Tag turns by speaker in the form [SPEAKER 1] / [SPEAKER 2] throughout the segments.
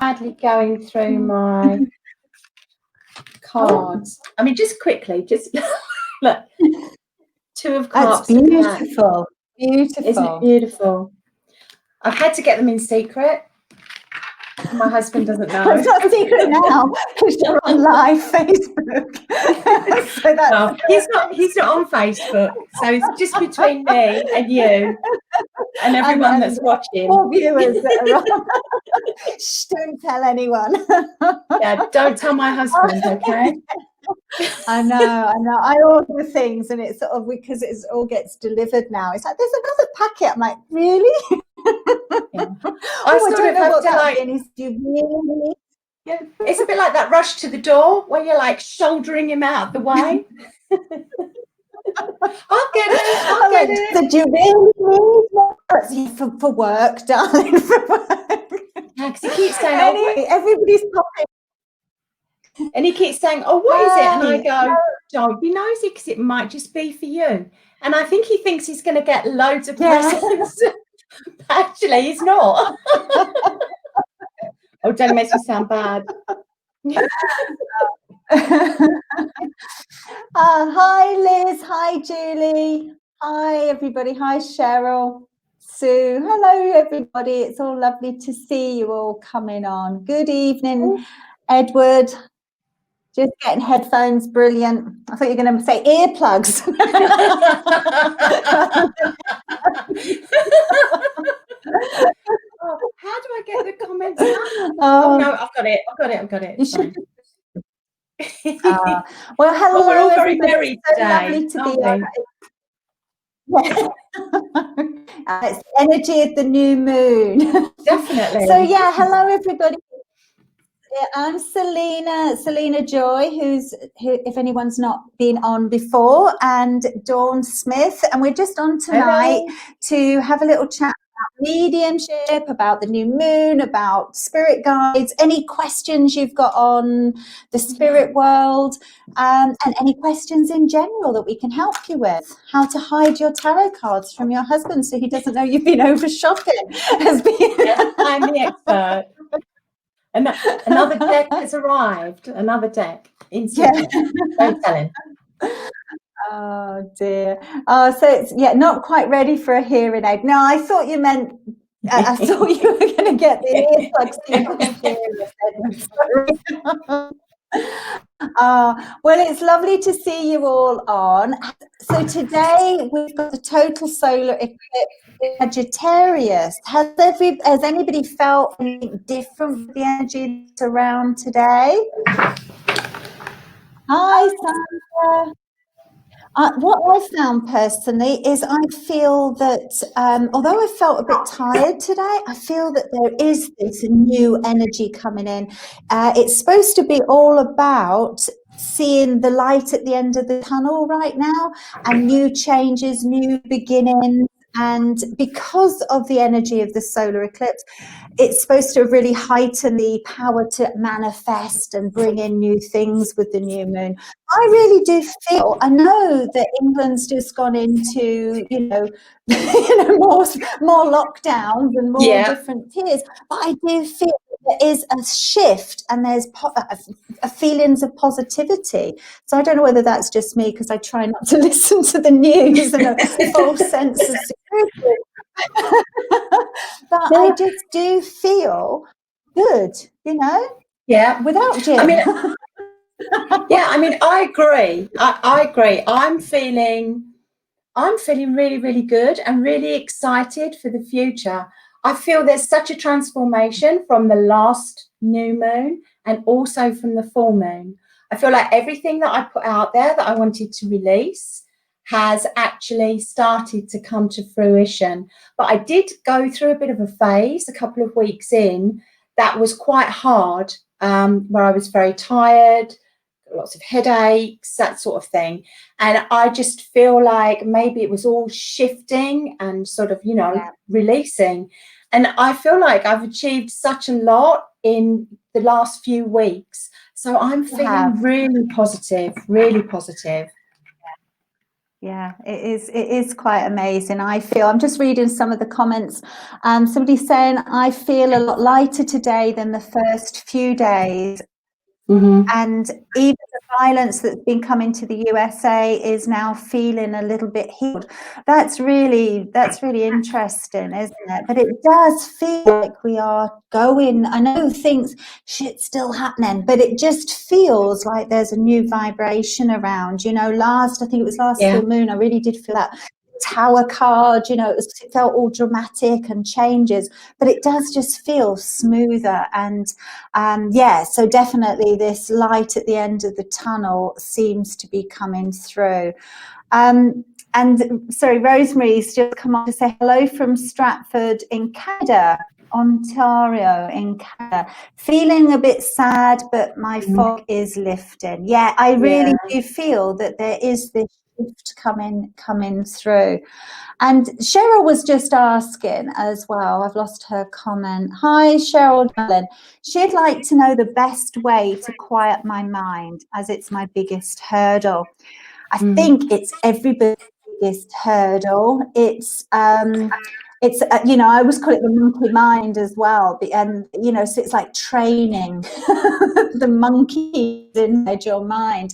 [SPEAKER 1] Badly going through my cards. I mean, just quickly, just look. Two of Cups.
[SPEAKER 2] That's beautiful. Beautiful.
[SPEAKER 1] Isn't it beautiful? I've had to get them in secret. My husband doesn't know.
[SPEAKER 2] It's not secret now because you're on live Facebook. So that's
[SPEAKER 1] well, he's not on Facebook, so it's just between me and you and everyone that's watching.
[SPEAKER 2] More viewers that are on. Shh, don't tell anyone.
[SPEAKER 1] Yeah, don't tell my husband, okay?
[SPEAKER 2] I know. I order things and it's sort of because it all gets delivered now. It's like there's another packet. I'm like, really?
[SPEAKER 1] Yeah.
[SPEAKER 2] I don't know what that means. Do you really?
[SPEAKER 1] Yeah, it's a bit like that rush to the door where you're like shouldering him out the way. I'll get it.
[SPEAKER 2] So do you really need for work, darling? For work.
[SPEAKER 1] Yeah, because he keeps saying,
[SPEAKER 2] anyway, everybody's popping.
[SPEAKER 1] And he keeps saying, oh, what is it? And I go, don't be nosy because it might just be for you. And I think he thinks he's going to get loads of presents. Actually, he's not. Oh, don't make me sound bad.
[SPEAKER 2] Hi, Liz. Hi, Julie. Hi, everybody. Hi, Cheryl. Sue. Hello, everybody. It's all lovely to see you all coming on. Good evening, Edward. Just getting headphones. Brilliant. I thought you were going to say earplugs.
[SPEAKER 1] Oh, how do I get the comments? Oh no, I've got it.
[SPEAKER 2] You should. Well, hello.
[SPEAKER 1] We're all very merry today.
[SPEAKER 2] Lovely to be on. It's the energy of the new moon.
[SPEAKER 1] Definitely.
[SPEAKER 2] So yeah, hello everybody. I'm Selena Joy, who, if anyone's not been on before, and Dawn Smith, and we're just on tonight to have a little chat about mediumship, about the new moon, about spirit guides, any questions you've got on the spirit world, and any questions in general that we can help you with. How to hide your tarot cards from your husband so he doesn't know you've been over shopping.
[SPEAKER 1] Yes, I'm the expert. Another deck has arrived. Another deck. Instantly. Don't tell him.
[SPEAKER 2] Oh dear. Oh, so it's not quite ready for a hearing aid. No, I thought you meant. I thought you were going to get the earplugs so you could hear us. Well, it's lovely to see you all on. So today we've got the total solar eclipse in Sagittarius. Has anybody felt anything different with the energy that's around today? Hi, Sandra. What I found personally is I feel that although I felt a bit tired today, I feel that there is this new energy coming in. It's supposed to be all about seeing the light at the end of the tunnel right now, and new changes, new beginnings. And because of the energy of the solar eclipse, it's supposed to really heighten the power to manifest and bring in new things with the new moon. I really do feel, I know that England's just gone into, more lockdowns and more different tiers, but I do feel there is a shift and there's feelings of positivity. So I don't know whether that's just me because I try not to listen to the news and a false sense of security. But I just do feel good,
[SPEAKER 1] Yeah.
[SPEAKER 2] without Jim.
[SPEAKER 1] I mean, I agree. I agree. I'm feeling really, really good and really excited for the future. I feel there's such a transformation from the last new moon and also from the full moon. I feel like everything that I put out there that I wanted to release has actually started to come to fruition. But I did go through a bit of a phase a couple of weeks in that was quite hard, where I was very tired, lots of headaches, that sort of thing. And I just feel like maybe it was all shifting and sort of, releasing. And I feel like I've achieved such a lot in the last few weeks. So I'm feeling really positive, really positive.
[SPEAKER 2] Yeah, it is quite amazing. I feel, I'm just reading some of the comments. Somebody's saying, I feel a lot lighter today than the first few days. And even the violence that's been coming to the USA is now feeling a little bit healed. That's really interesting, isn't it? But it does feel like we are going. I know things, shit's still happening, but it just feels like there's a new vibration around. You know, I think it was last full moon, I really did feel that Tower card, you know, it felt all dramatic and changes, but it does just feel smoother. And so definitely this light at the end of the tunnel seems to be coming through. And sorry, Rosemary's just come on to say hello from Stratford in Canada, Ontario in Canada. Feeling a bit sad, but my fog is lifting. Yeah, I really do feel that there is this shift coming through. And Cheryl was just asking as well, I've lost her comment. Hi, Cheryl Darling. She'd like to know the best way to quiet my mind, as it's my biggest hurdle. I think it's everybody's biggest hurdle. It's you know, I always call it the monkey mind as well. And, you know, so it's like training the monkeys inside your mind.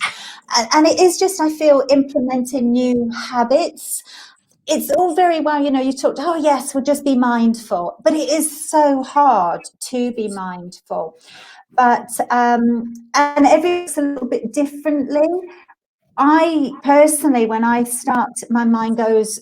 [SPEAKER 2] And it is just, I feel, implementing new habits. It's all very well, you know, you talked, oh yes, we'll just be mindful, but it is so hard to be mindful. But and everyone's a little bit differently. I personally, when I start, my mind goes,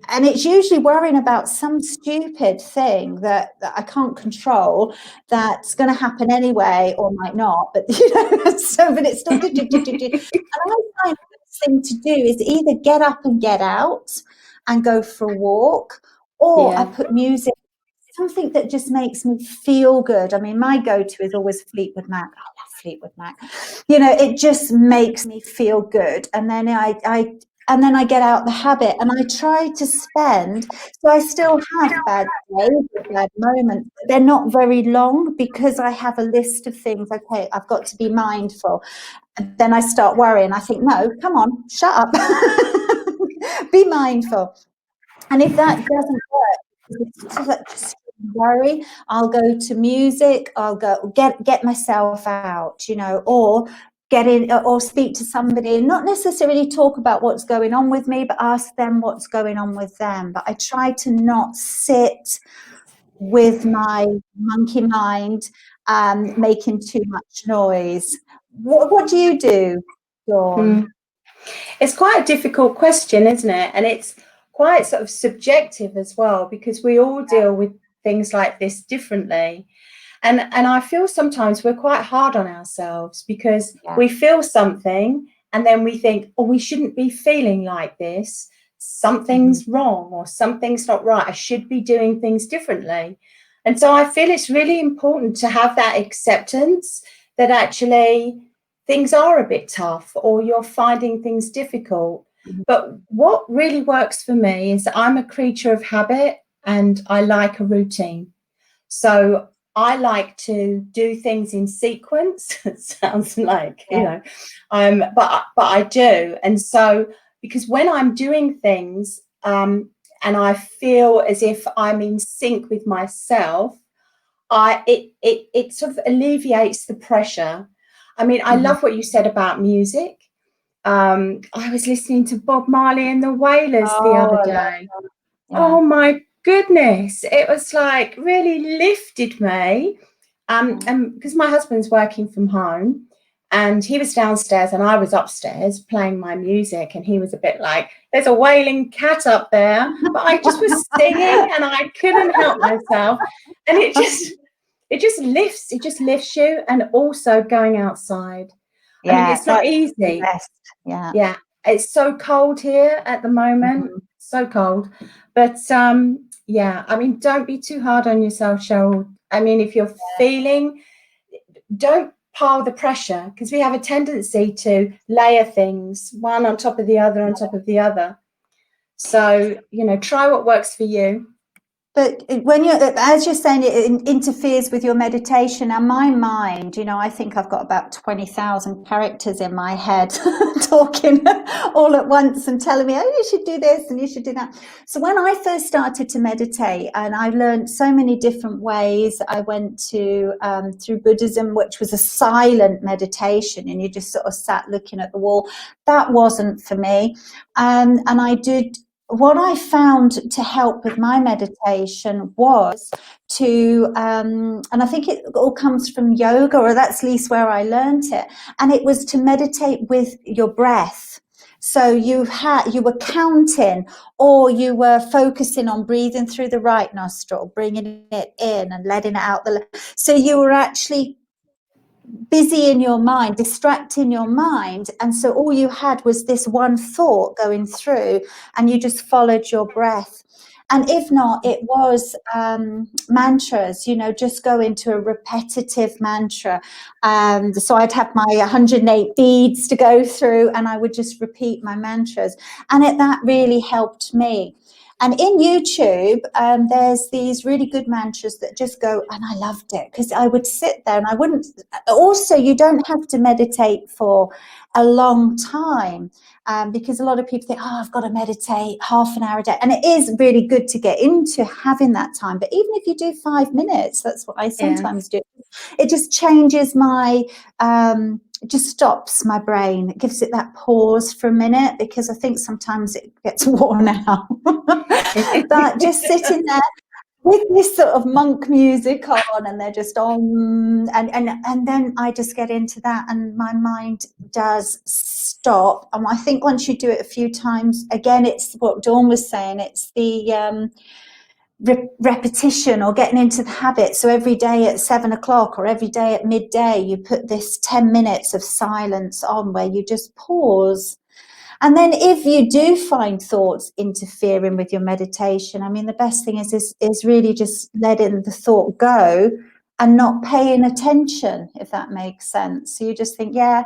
[SPEAKER 2] and it's usually worrying about some stupid thing that I can't control, that's going to happen anyway or might not, but you know, so but it's still and I find the best thing to do is either get up and get out and go for a walk, or I put music, something that just makes me feel good. I mean, my go-to is always Fleetwood Mac. I love Fleetwood Mac. You know, it just makes me feel good. And then I get out the habit, and I try to spend, so I still have bad days, bad moments, but they're not very long because I have a list of things. Okay, I've got to be mindful. And then I start worrying. I think, no, come on, shut up. Be mindful. And if that doesn't work, it's such worry, I'll go to music, I'll go get myself out, you know, or get in or speak to somebody, and not necessarily talk about what's going on with me, but ask them what's going on with them. But I try to not sit with my monkey mind making too much noise. What do you do, Dawn?
[SPEAKER 1] It's quite a difficult question, isn't it? And it's quite sort of subjective as well, because we all deal with things like this differently. And I feel sometimes we're quite hard on ourselves because we feel something and then we think, oh, we shouldn't be feeling like this. Something's wrong or something's not right. I should be doing things differently. And so I feel it's really important to have that acceptance that actually things are a bit tough or you're finding things difficult. But what really works for me is I'm a creature of habit and I like a routine. So I like to do things in sequence. It sounds like, you know, but I do. And so, because when I'm doing things and I feel as if I'm in sync with myself, it sort of alleviates the pressure. I mean, I love what you said about music. I was listening to Bob Marley and the Wailers the other day. Oh my goodness, it was like really lifted me. And because my husband's working from home and he was downstairs and I was upstairs playing my music, and he was a bit like, there's a wailing cat up there, but I just was singing and I couldn't help myself. And it just lifts you. And also going outside. I mean, it's not easy. Yeah, it's so cold here at the moment. So cold. But yeah, I mean, don't be too hard on yourself, Cheryl. I mean, if you're feeling, don't pile the pressure, because we have a tendency to layer things one on top of the other on top of the other. So, you know, try what works for you.
[SPEAKER 2] But when you're, as you're saying, it interferes with your meditation. And my mind, you know, I think I've got about 20,000 characters in my head talking all at once and telling me, oh, you should do this and you should do that. So when I first started to meditate, and I learned so many different ways, I went to through Buddhism, which was a silent meditation, and you just sort of sat looking at the wall. That wasn't for me. And I did. What I found to help with my meditation was to, and I think it all comes from yoga, or that's at least where I learned it, and it was to meditate with your breath. So you were counting, or you were focusing on breathing through the right nostril, bringing it in and letting it out the left. So you were actually busy in your mind, distracting your mind, and so all you had was this one thought going through, and you just followed your breath. And if not, it was mantras, you know, just go into a repetitive mantra. So I'd have my 108 beads to go through, and I would just repeat my mantras, and that really helped me. And in YouTube, there's these really good mantras that just go, and I loved it because I would sit there and I wouldn't. Also, you don't have to meditate for a long time, because a lot of people think, oh, I've got to meditate half an hour a day. And it is really good to get into having that time. But even if you do 5 minutes, that's what I sometimes do. It just changes my, it just stops my brain. It gives it that pause for a minute, because I think sometimes it gets worn out. But just sitting there with this sort of monk music on, and they're just on, and then I just get into that, and my mind does stop. And I think once you do it a few times, again, it's what Dawn was saying, it's the repetition, or getting into the habit. So every day at 7 o'clock or every day at midday, you put this 10 minutes of silence on, where you just pause. And then if you do find thoughts interfering with your meditation, I mean, the best thing is really just letting the thought go and not paying attention, if that makes sense. So you just think, yeah,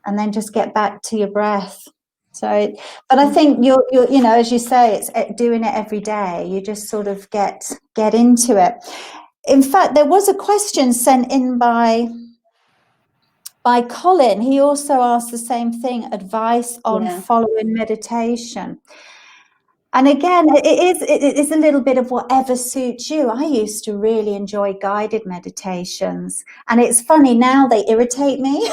[SPEAKER 2] and then just get back to your breath. So, but I think you're you know, as you say, it's doing it every day. You just sort of get into it. In fact, there was a question sent in by Colin. He also asked the same thing, advice on following meditation. And again, it is a little bit of whatever suits you. I used to really enjoy guided meditations, and it's funny now, they irritate me.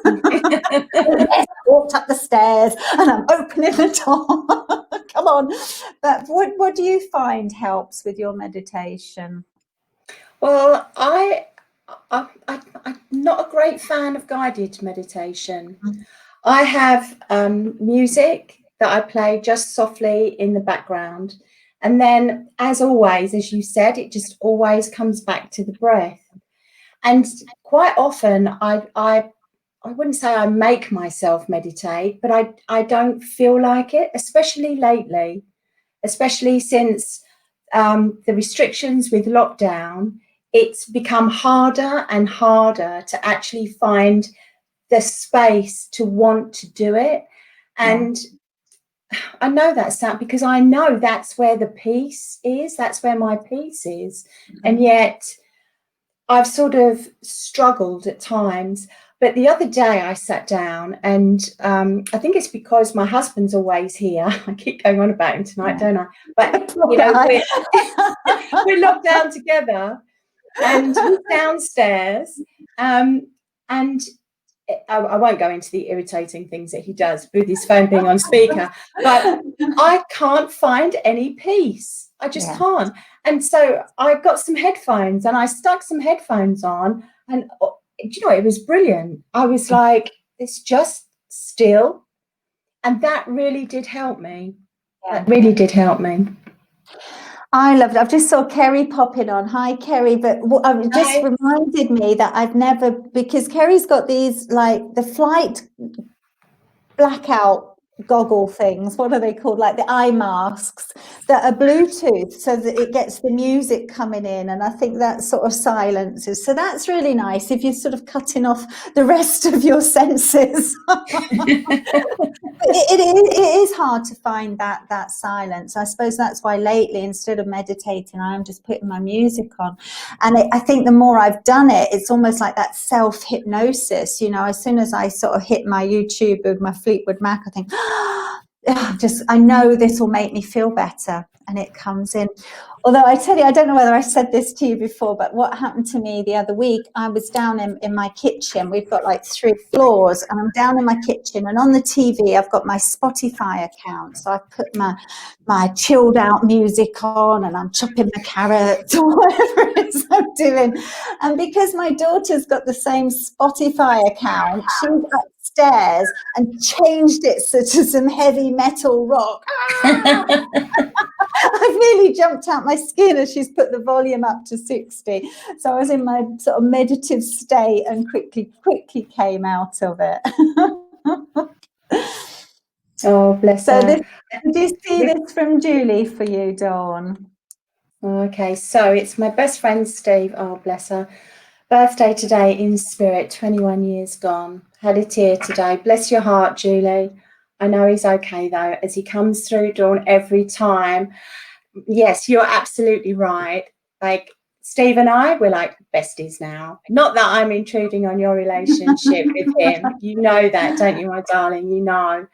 [SPEAKER 2] I walked up the stairs and I'm opening the door. Come on. But what do you find helps with your meditation?
[SPEAKER 1] Well, I'm not a great fan of guided meditation. I have music that I play just softly in the background. And then, as always, as you said, it just always comes back to the breath. And quite often, I wouldn't say I make myself meditate, but I don't feel like it, especially lately, especially since the restrictions with lockdown. It's become harder and harder to actually find the space to want to do it. And I know that sound, because I know that's where the peace is. That's where my peace is. And yet I've sort of struggled at times. But the other day I sat down, and I think it's because my husband's always here. I keep going on about him tonight, don't I? But, you know, we're locked down together, and he's downstairs. And I won't go into the irritating things that he does with his phone being on speaker, but I can't find any peace. I just can't. And so I got some headphones, and I stuck some headphones on, and you know, it was brilliant. I was like, it's just still. And that really did help me. That really did help me.
[SPEAKER 2] I loved it. I've just saw Kerry popping on. Hi, Kerry. But it just reminded me that I've never, because Kerry's got these, like, the flight blackout goggle things. What are they called? Like the eye masks that are Bluetooth, so that it gets the music coming in. And I think that sort of silences. So that's really nice if you're sort of cutting off the rest of your senses. It is hard to find that silence. I suppose that's why lately, instead of meditating, I'm just putting my music on. And I think the more I've done it, it's almost like that self-hypnosis. You know, as soon as I sort of hit my YouTube with my Fleetwood Mac, I think, I know this will make me feel better. And it comes in. Although I tell you, I don't know whether I said this to you before, but what happened to me the other week, I was down in my kitchen. We've got like 3 floors, and I'm down in my kitchen, and on the TV, I've got my Spotify account. So I've put my chilled out music on, and I'm chopping my carrots or whatever it is I'm doing. And because my daughter's got the same Spotify account, she's upstairs and changed it to some heavy metal rock. I've nearly jumped out my skin as she's put the volume up to 60. So I was in my sort of meditative state and quickly came out of it.
[SPEAKER 1] Oh, bless her.
[SPEAKER 2] Did you see this from Julie for you, Dawn?
[SPEAKER 1] Okay, so it's my best friend Steve. Oh, bless her. Birthday today in spirit, 21 years gone. Had a tear today. Bless your heart, Julie. I know he's okay, though, as he comes through, Dawn, every time. Yes, you're absolutely right. Like, Steve and I, we're like besties now. Not that I'm intruding on your relationship with him. You know that, don't you, my darling? You know.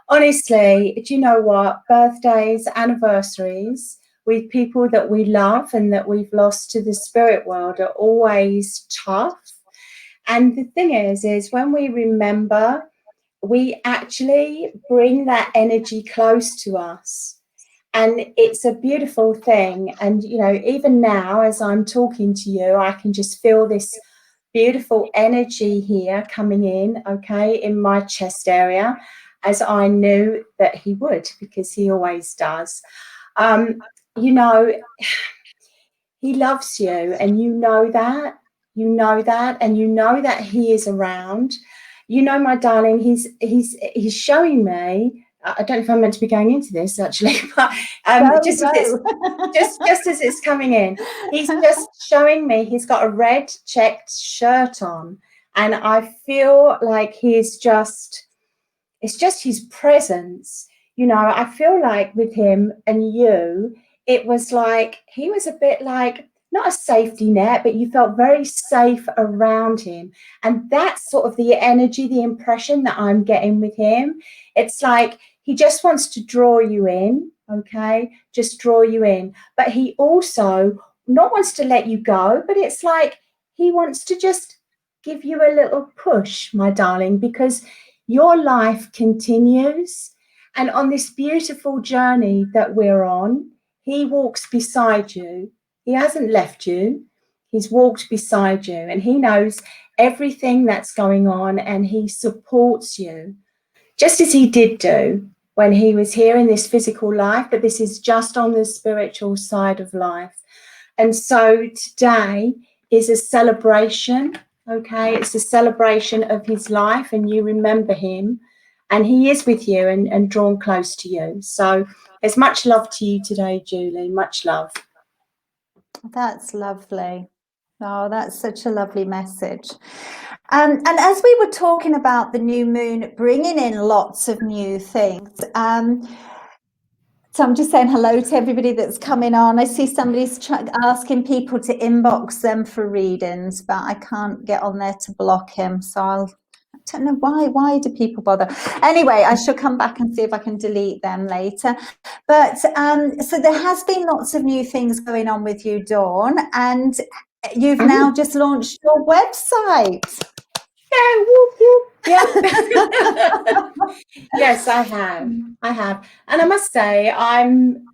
[SPEAKER 1] Honestly, do you know what? Birthdays, anniversaries with people that we love and that we've lost to the spirit world are always tough. And the thing is when we remember, we actually bring that energy close to us. And it's a beautiful thing. And, you know, even now, as I'm talking to you, I can just feel this beautiful energy here coming in, okay, in my chest area, as I knew that he would, because he always does. You know, he loves you, and you know that, and you know that he is around. You know, my darling, he's showing me. I don't know if I'm meant to be going into this actually, but just as it's coming in, he's just showing me he's got a red checked shirt on, and I feel like it's just his presence. You know, I feel like with him and you, it was like he was a bit like, not a safety net, but you felt very safe around him. And that's sort of the energy, the impression that I'm getting with him. It's like he just wants to draw you in, okay? Just draw you in. But he also not wants to let you go, but it's like he wants to just give you a little push, my darling, because your life continues. And on this beautiful journey that we're on, he walks beside you. He hasn't left you. He's walked beside you, and he knows everything that's going on, and he supports you, just as he did do when he was here in this physical life, but this is just on the spiritual side of life. And so today is a celebration, okay? It's a celebration of his life, and you remember him, and he is with you and drawn close to you. So there's much love to you today, Julie, much love.
[SPEAKER 2] That's lovely. Oh, that's such a lovely message. And as we were talking about the new moon bringing in lots of new things, so I'm just saying hello to everybody that's coming on. I see somebody's asking people to inbox them for readings, but I can't get on there to block him. So I don't know why. Why do people bother? Anyway, I shall come back and see if I can delete them later. But so there has been lots of new things going on with you, Dawn, and you've now just launched your website.
[SPEAKER 1] Yeah, whoop, whoop. Yeah. Yes, I have, and I must say I'm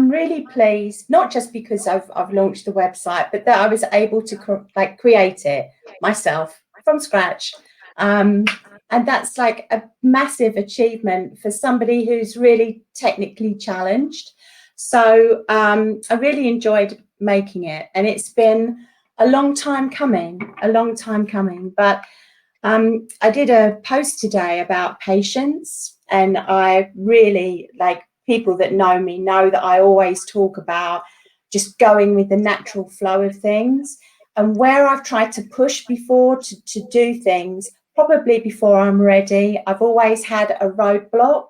[SPEAKER 1] really pleased, not just because I've launched the website, but that I was able to create it myself from scratch. And that's like a massive achievement for somebody who's really technically challenged. So I really enjoyed making it, and it's been a long time coming, but I did a post today about patience, And I really, like, people that know me know that I always talk about just going with the natural flow of things. And where I've tried to push before to do things, probably before I'm ready, I've always had a roadblock.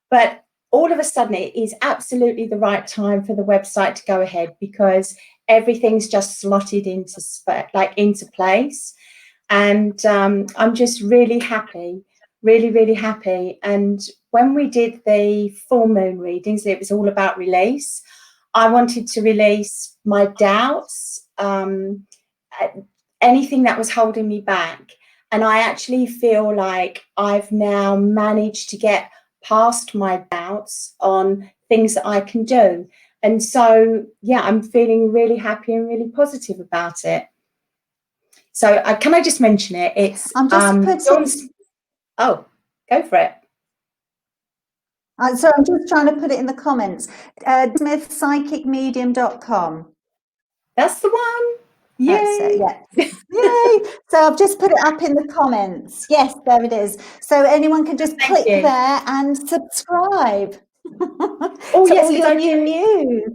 [SPEAKER 1] But all of a sudden, it is absolutely the right time for the website to go ahead, because everything's just slotted into place. And I'm just really happy, really, really happy. And when we did the full moon readings, it was all about release. I wanted to release my doubts, anything that was holding me back. And I actually feel like I've now managed to get past my doubts on things that I can do. And so, yeah, I'm feeling really happy and really positive about it. So can I just mention it? It's
[SPEAKER 2] I'm just putting.
[SPEAKER 1] Oh, go for it.
[SPEAKER 2] So I'm just trying to put it in the comments. smithpsychicmedium.com.
[SPEAKER 1] That's the one. Yay.
[SPEAKER 2] That's it, yeah. Yay. So I've just put it up in the comments. Yes, there it is. So anyone can just click there and subscribe.
[SPEAKER 1] Oh,
[SPEAKER 2] to
[SPEAKER 1] yes,
[SPEAKER 2] all your new news.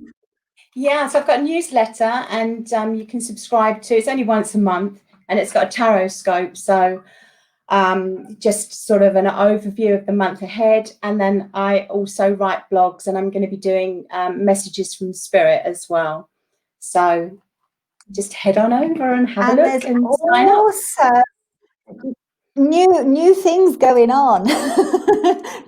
[SPEAKER 1] Yeah, so I've got a newsletter, and you can subscribe to. It's only once a month, and it's got a tarot scope. So just sort of an overview of the month ahead. And then I also write blogs, and I'm going to be doing messages from spirit as well. So just head on over and have a look and sign up.
[SPEAKER 2] Also, new things going on,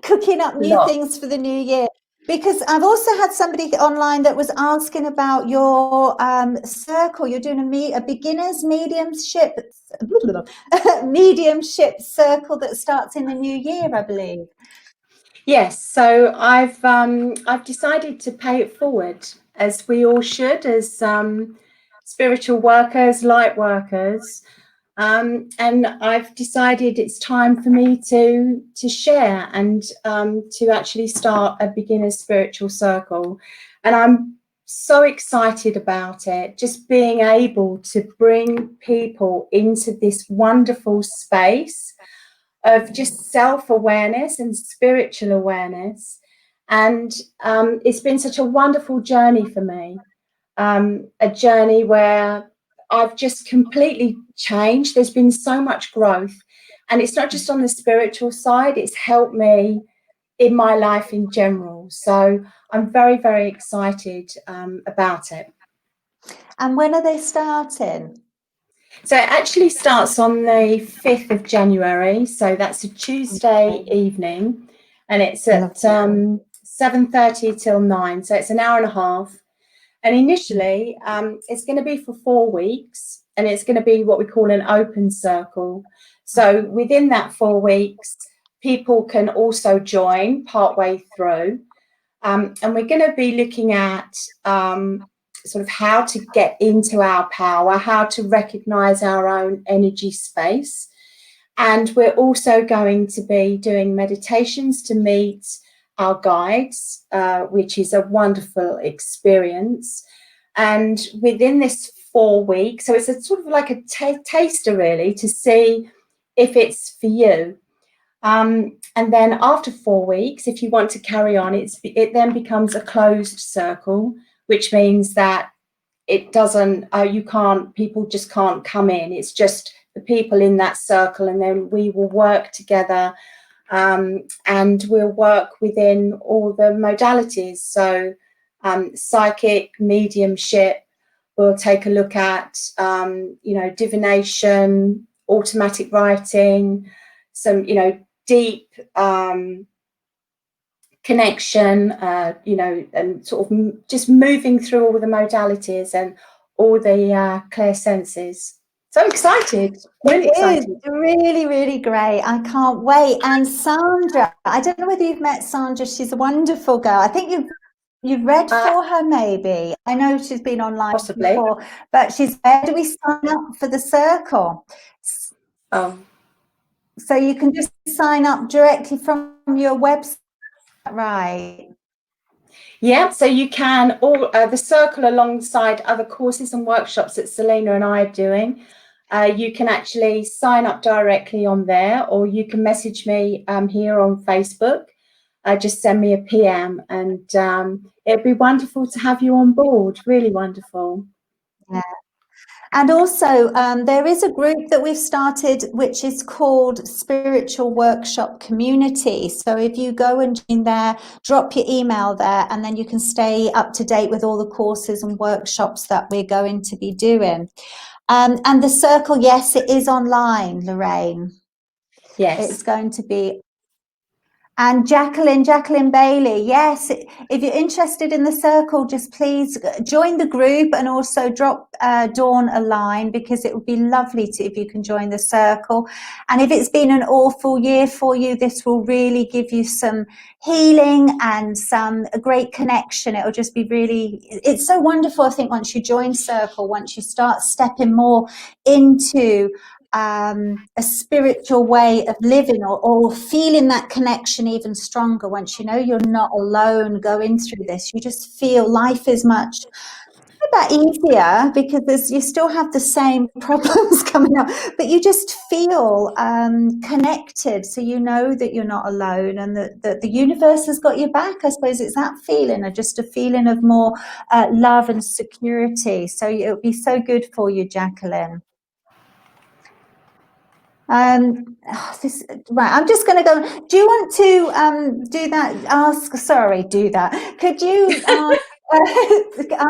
[SPEAKER 2] cooking up new things for the new year. Because I've also had somebody online that was asking about your circle. You're doing a beginner's mediumship circle that starts in the new year, I believe.
[SPEAKER 1] Yes, so I've decided to pay it forward, as we all should, as spiritual workers, light workers. And I've decided it's time for me to share and to actually start a beginner's spiritual circle. And I'm so excited about it, just being able to bring people into this wonderful space of just self-awareness and spiritual awareness. And it's been such a wonderful journey for me, a journey where I've just completely changed. There's been so much growth, and it's not just on the spiritual side, it's helped me in my life in general. So I'm very, very excited about it.
[SPEAKER 2] And when are they starting?
[SPEAKER 1] So it actually starts on the 5th of January. So that's a Tuesday evening, and it's at 7:30 till 9. So it's an hour and a half. And initially, it's going to be for 4 weeks, and it's going to be what we call an open circle. So within that 4 weeks, people can also join partway through. And we're going to be looking at sort of how to get into our power, how to recognize our own energy space. And we're also going to be doing meditations to meet our guides, which is a wonderful experience. And within this 4 weeks, so it's a sort of like a taster, really, to see if it's for you. And then after 4 weeks, if you want to carry on, it then becomes a closed circle, which means that it doesn't, people just can't come in. It's just the people in that circle, and then we will work together, and we'll work within all the modalities. So psychic, mediumship, we'll take a look at, divination, automatic writing, some, deep connection, and sort of just moving through all the modalities and all the clear senses. So excited, really excited.
[SPEAKER 2] It is really, really great. I can't wait. And Sandra, I don't know whether you've met Sandra. She's a wonderful girl. I think you've read for her, maybe. I know she's been online
[SPEAKER 1] possibly
[SPEAKER 2] before, but where do we sign up for the circle? So you can just sign up directly from your website, right?
[SPEAKER 1] Yeah, so you can, the circle alongside other courses and workshops that Selena and I are doing. You can actually sign up directly on there, or you can message me here on Facebook. Just send me a PM, and it'd be wonderful to have you on board. Really wonderful.
[SPEAKER 2] Yeah. And also, there is a group that we've started, which is called Spiritual Workshop Community. So if you go and join there, drop your email there, and then you can stay up to date with all the courses and workshops that we're going to be doing. And the circle, yes, it is online, Lorraine.
[SPEAKER 1] Yes.
[SPEAKER 2] It's going to be. And Jacqueline Bailey, yes, if you're interested in the circle, just please join the group, and also drop Dawn a line, because it would be lovely if you can join the circle. And if it's been an awful year for you, this will really give you some healing and a great connection. It'll just be it's so wonderful. I think once you join circle, once you start stepping more into a spiritual way of living, or feeling that connection even stronger, once you know you're not alone going through this, you just feel life is much easier, because you still have the same problems coming up, but you just feel connected, so you know that you're not alone, and that the universe has got your back. I suppose it's that feeling, or just a feeling of more love and security. So it'll be so good for you, Jacqueline. Right, I'm just going to go. Do you want to do that? Do that. Could you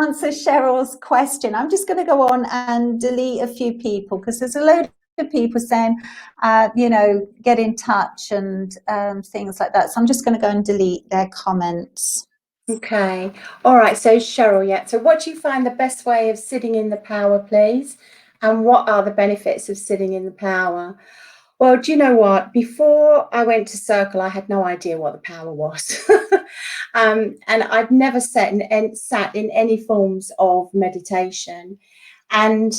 [SPEAKER 2] answer Cheryl's question? I'm just going to go on and delete a few people, because there's a load of people saying, get in touch and things like that. So I'm just going to go and delete their comments.
[SPEAKER 1] Okay. All right. So Cheryl, yeah. So what do you find the best way of sitting in the power, please? And what are the benefits of sitting in the power? Well, do you know what? Before I went to Circle, I had no idea what the power was. And I'd never sat in any forms of meditation. And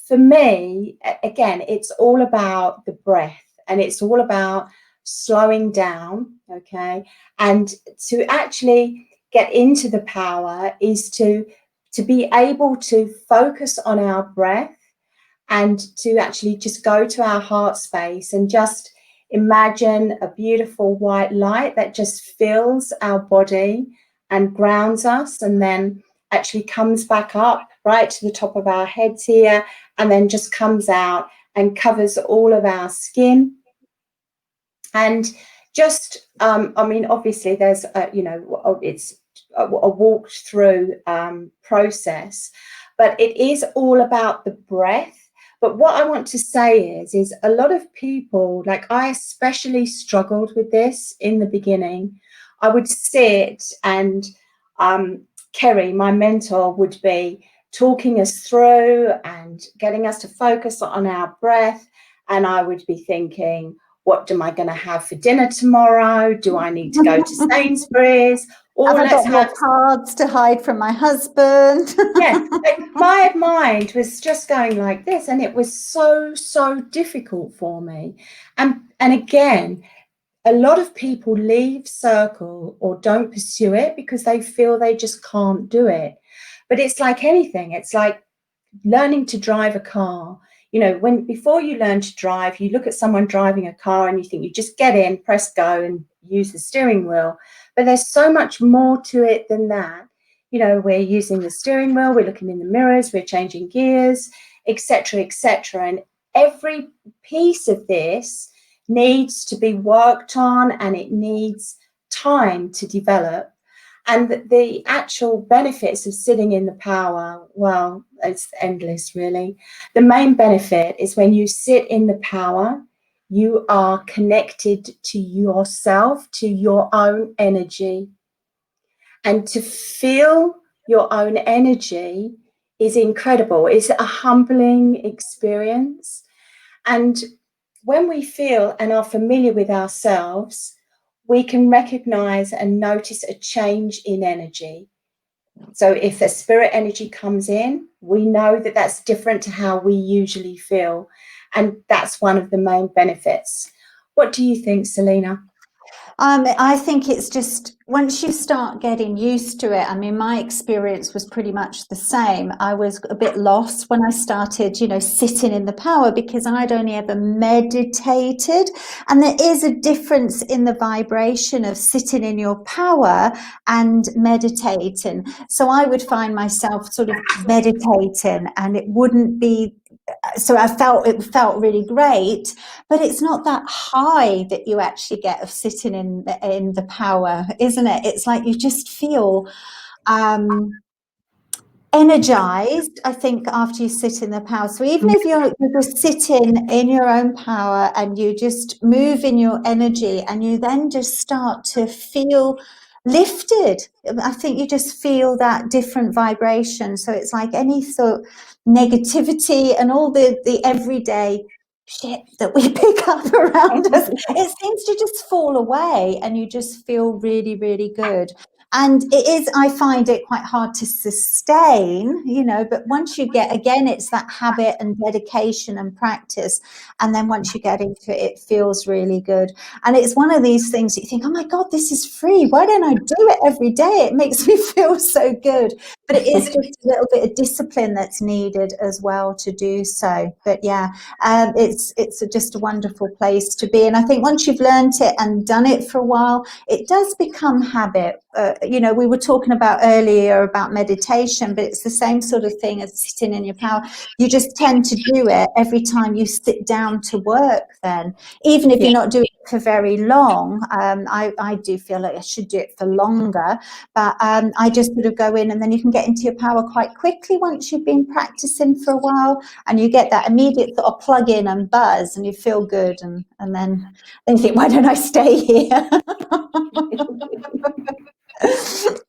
[SPEAKER 1] for me, again, it's all about the breath, and it's all about slowing down, okay? And to actually get into the power is to be able to focus on our breath, and to actually just go to our heart space and just imagine a beautiful white light that just fills our body and grounds us, and then actually comes back up right to the top of our heads here, and then just comes out and covers all of our skin. And just, obviously there's, it's a walked through process, but it is all about the breath. But what I want to say is a lot of people, like I especially struggled with this in the beginning. I would sit and Kerry, my mentor, would be talking us through and getting us to focus on our breath. And I would be thinking, what am I going to have for dinner tomorrow? Do I need to go to Sainsbury's?
[SPEAKER 2] Or have I got more cards to hide from my husband?
[SPEAKER 1] Yes, my mind was just going like this, and it was so difficult for me. And again, a lot of people leave Circle or don't pursue it because they feel they just can't do it. But it's like anything. It's like learning to drive a car. Before you learn to drive, you look at someone driving a car and you think you just get in, press go, and use the steering wheel. But there's so much more to it than that. We're using the steering wheel, we're looking in the mirrors, we're changing gears, etc., etc. And every piece of this needs to be worked on, and it needs time to develop. And the actual benefits of sitting in the power, well, it's endless, really. The main benefit is when you sit in the power, you are connected to yourself, to your own energy. And to feel your own energy is incredible. It's a humbling experience. And when we feel and are familiar with ourselves, we can recognize and notice a change in energy. So if the spirit energy comes in, we know that that's different to how we usually feel. And that's one of the main benefits. What do you think, Selena?
[SPEAKER 2] I think it's just once you start getting used to it. I mean, my experience was pretty much the same. I was a bit lost when I started, sitting in the power, because I'd only ever meditated. And there is a difference in the vibration of sitting in your power and meditating. So I would find myself sort of meditating, and it wouldn't be, so it felt really great, but it's not that high that you actually get of sitting in the power, isn't it? It's like you just feel energized, I think, after you sit in the power. So even if you're just sitting in your own power and you just move in your energy, and you then just start to feel lifted, I think you just feel that different vibration. So it's like any sort of negativity and all the everyday shit that we pick up around us, it seems to just fall away, and you just feel really, really good. And I find it quite hard to sustain, but once you get, again, it's that habit and dedication and practice. And then once you get into it, it feels really good. And it's one of these things that you think, oh my God, this is free. Why don't I do it every day? It makes me feel so good. But it is just a little bit of discipline that's needed as well to do so. But yeah, it's just a wonderful place to be. And I think once you've learned it and done it for a while, it does become habit. We were talking about earlier about meditation, but it's the same sort of thing as sitting in your power. You just tend to do it every time you sit down to work then, even if you're not doing it for very long. I do feel like I should do it for longer, but I just sort of go in, and then you can get into your power quite quickly once you've been practicing for a while, and you get that immediate sort of plug in and buzz, and you feel good, and then you think, why don't I stay here?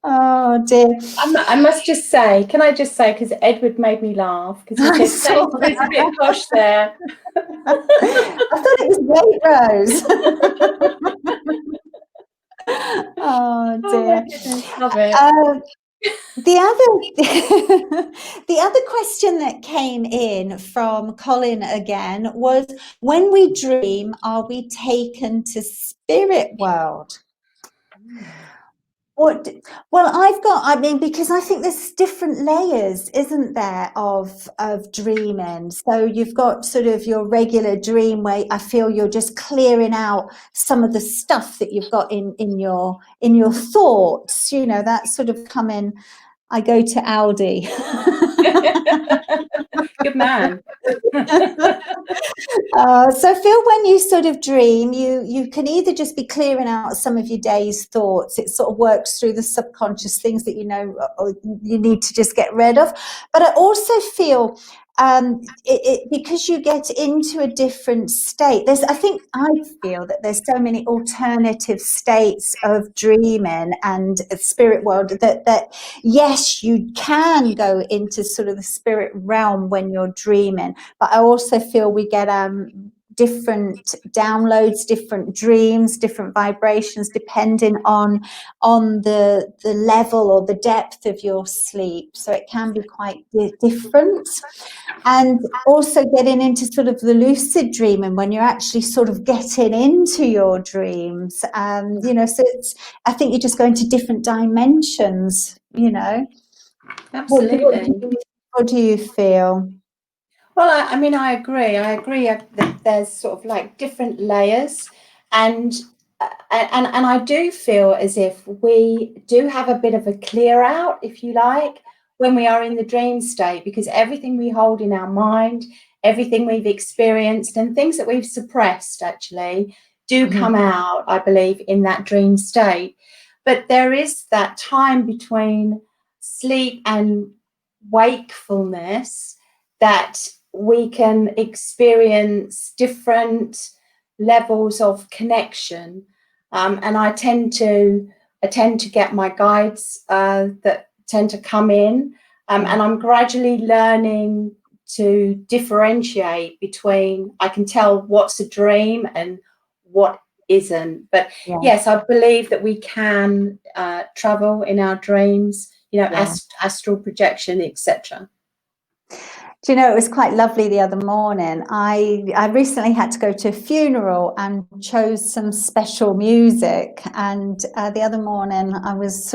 [SPEAKER 2] Oh dear.
[SPEAKER 1] I must just say, can I just say, because Edward made me laugh, because he said, Sainsbury's a bit posh there.
[SPEAKER 2] I thought it was Waitrose. Oh dear.
[SPEAKER 1] Love it.
[SPEAKER 2] The other question that came in from Colin again was, when we dream, are we taken to spirit world? Because I think there's different layers, isn't there, of dreaming. So you've got sort of your regular dream where I feel you're just clearing out some of the stuff that you've got in your thoughts, that sort of coming. I go to Aldi.
[SPEAKER 1] Good man.
[SPEAKER 2] So Phil, when you sort of dream, you can either just be clearing out some of your day's thoughts. It sort of works through the subconscious things that you need to just get rid of. But I also feel because you get into a different state. I feel that there's so many alternative states of dreaming and spirit world that yes, you can go into sort of the spirit realm when you're dreaming. But I also feel we get different downloads, different dreams, different vibrations, depending on the level or the depth of your sleep. So it can be quite different. And also getting into sort of the lucid dreaming, when you're actually sort of getting into your dreams. So I think you just go into different dimensions,
[SPEAKER 1] Absolutely.
[SPEAKER 2] What do you feel?
[SPEAKER 1] Well, I agree. That there's sort of like different layers, and I do feel as if we do have a bit of a clear out, if you like, when we are in the dream state, because everything we hold in our mind, everything we've experienced, and things that we've suppressed actually do come out, I believe, in that dream state. But there is that time between sleep and wakefulness that we can experience different levels of connection, and I tend to get my guides that tend to come in, and I'm gradually learning to differentiate between, I can tell what's a dream and what isn't. But yes, I believe that we can travel in our dreams, astral projection, etc.
[SPEAKER 2] Do you know, it was quite lovely the other morning. I recently had to go to a funeral and chose some special music. And the other morning, I was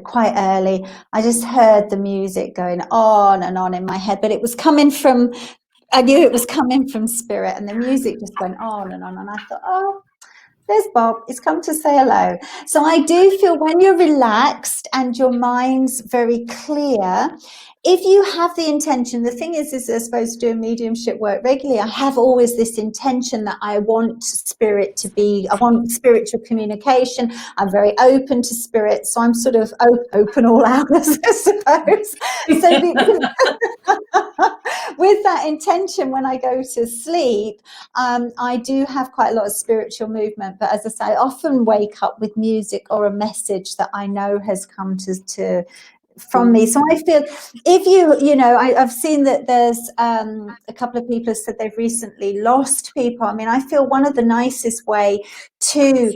[SPEAKER 2] quite early. I just heard the music going on and on in my head, but it was coming from, I knew it was coming from spirit, and the music just went on and on. And I thought, oh, there's Bob, he's come to say hello. So I do feel when you're relaxed and your mind's very clear, if you have the intention, the thing is I suppose doing mediumship work regularly, I have always this intention that I want spiritual communication. I'm very open to spirit, so I'm sort of open all hours, I suppose. So with that intention, when I go to sleep, I do have quite a lot of spiritual movement, but as I say, I often wake up with music or a message that I know has come from me. So I feel if I've seen that there's a couple of people have said they've recently lost people. I mean, I feel one of the nicest way to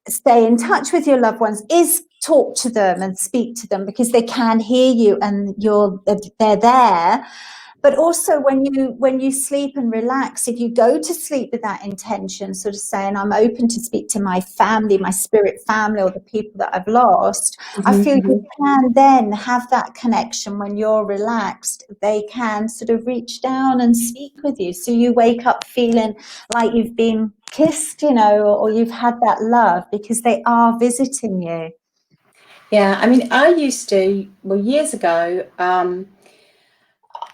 [SPEAKER 2] stay in touch with your loved ones is talk to them and speak to them, because they can hear you and they're there. But also when you sleep and relax, if you go to sleep with that intention, sort of saying, I'm open to speak to my family, my spirit family, or the people that I've lost, I feel you can then have that connection. When you're relaxed, they can sort of reach down and speak with you. So you wake up feeling like you've been kissed, or you've had that love, because they are visiting you.
[SPEAKER 1] Yeah, I mean, I used to, years ago,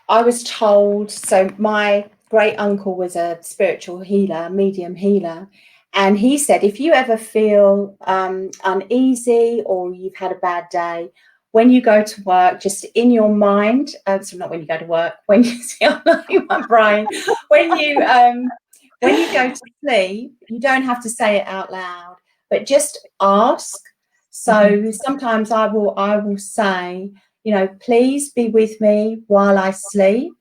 [SPEAKER 1] I was told, so my great uncle was a spiritual healer, medium healer, and he said, if you ever feel uneasy or you've had a bad day, when you go to work, just in your mind, so not when you go to work, when you see my brain, when you go to sleep, you don't have to say it out loud, but just ask. So sometimes I will say, please be with me while I sleep,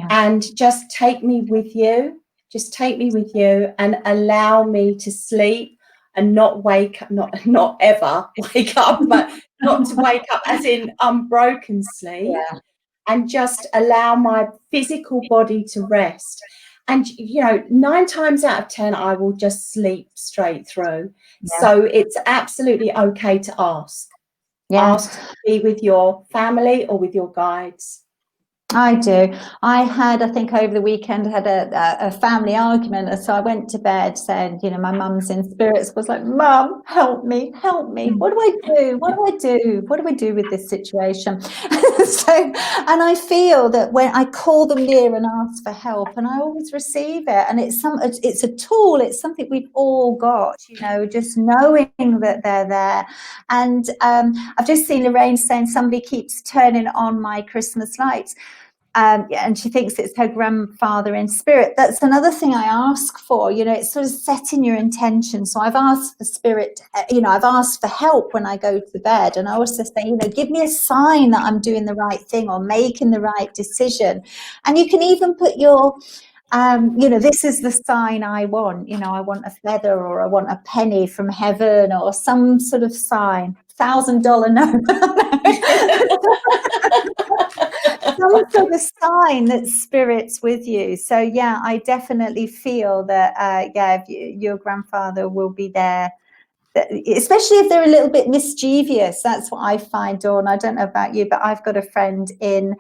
[SPEAKER 1] and just take me with you. Just take me with you and allow me to sleep and not wake up, not ever wake up, but not to wake up as in unbroken sleep, and just allow my physical body to rest. And, 9 times out of 10, I will just sleep straight through. Yeah. So it's absolutely okay to ask. Yeah. Ask to be with your family or with your guides.
[SPEAKER 2] I do. I think over the weekend, I had a family argument. And so I went to bed saying, my mum's in spirits. Was like, Mum, help me. What do I do? What do I do with this situation? And I feel that when I call them near and ask for help, and I always receive it. And it's a tool. It's something we've all got, just knowing that they're there. And I've just seen Lorraine saying somebody keeps turning on my Christmas lights. And she thinks it's her grandfather in spirit. That's another thing I ask for. It's sort of setting your intention. So I've asked for spirit, I've asked for help when I go to bed. And I also say, give me a sign that I'm doing the right thing or making the right decision. And you can even put your, this is the sign I want. I want a feather, or I want a penny from heaven, or some sort of sign. $1,000 note. Some sort of sign that spirit's with you. So yeah, I definitely feel that your grandfather will be there, especially if they're a little bit mischievous. That's what I find, Dawn. I don't know about you, but I've got a friend in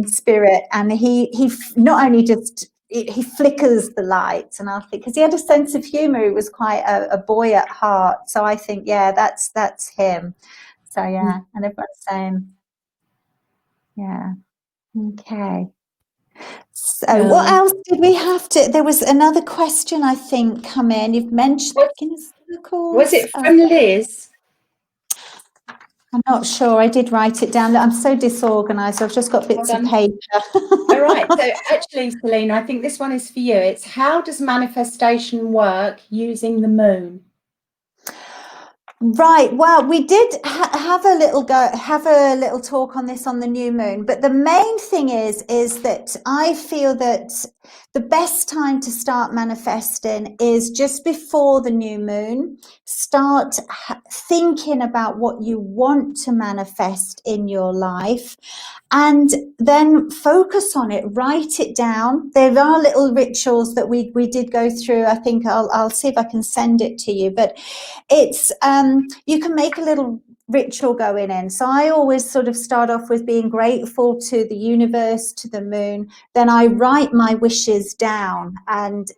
[SPEAKER 2] spirit, and he not only just he flickers the lights, and I think because he had a sense of humor, he was quite a boy at heart. So I think that's him. So yeah, and everyone's saying. Yeah. Okay. So what else did we have to? There was another question, I think, come in. You've mentioned circles.
[SPEAKER 1] Was it from Liz?
[SPEAKER 2] I'm not sure. I did write it down. I'm so disorganized. I've just got bits of paper.
[SPEAKER 1] All right. So actually, Selena, I think this one is for you. It's how does manifestation work using the moon?
[SPEAKER 2] Right. Well, we did have a little talk on this on the new moon, but the main thing is that I feel that the best time to start manifesting is just before the new moon. Start thinking about what you want to manifest in your life, and then focus on it, write it down. There are little rituals that we did go through. I think I'll see if I can send it to you, but it's you can make a little ritual going in. So I always sort of start off with being grateful to the universe, to the moon. Then I write my wishes down and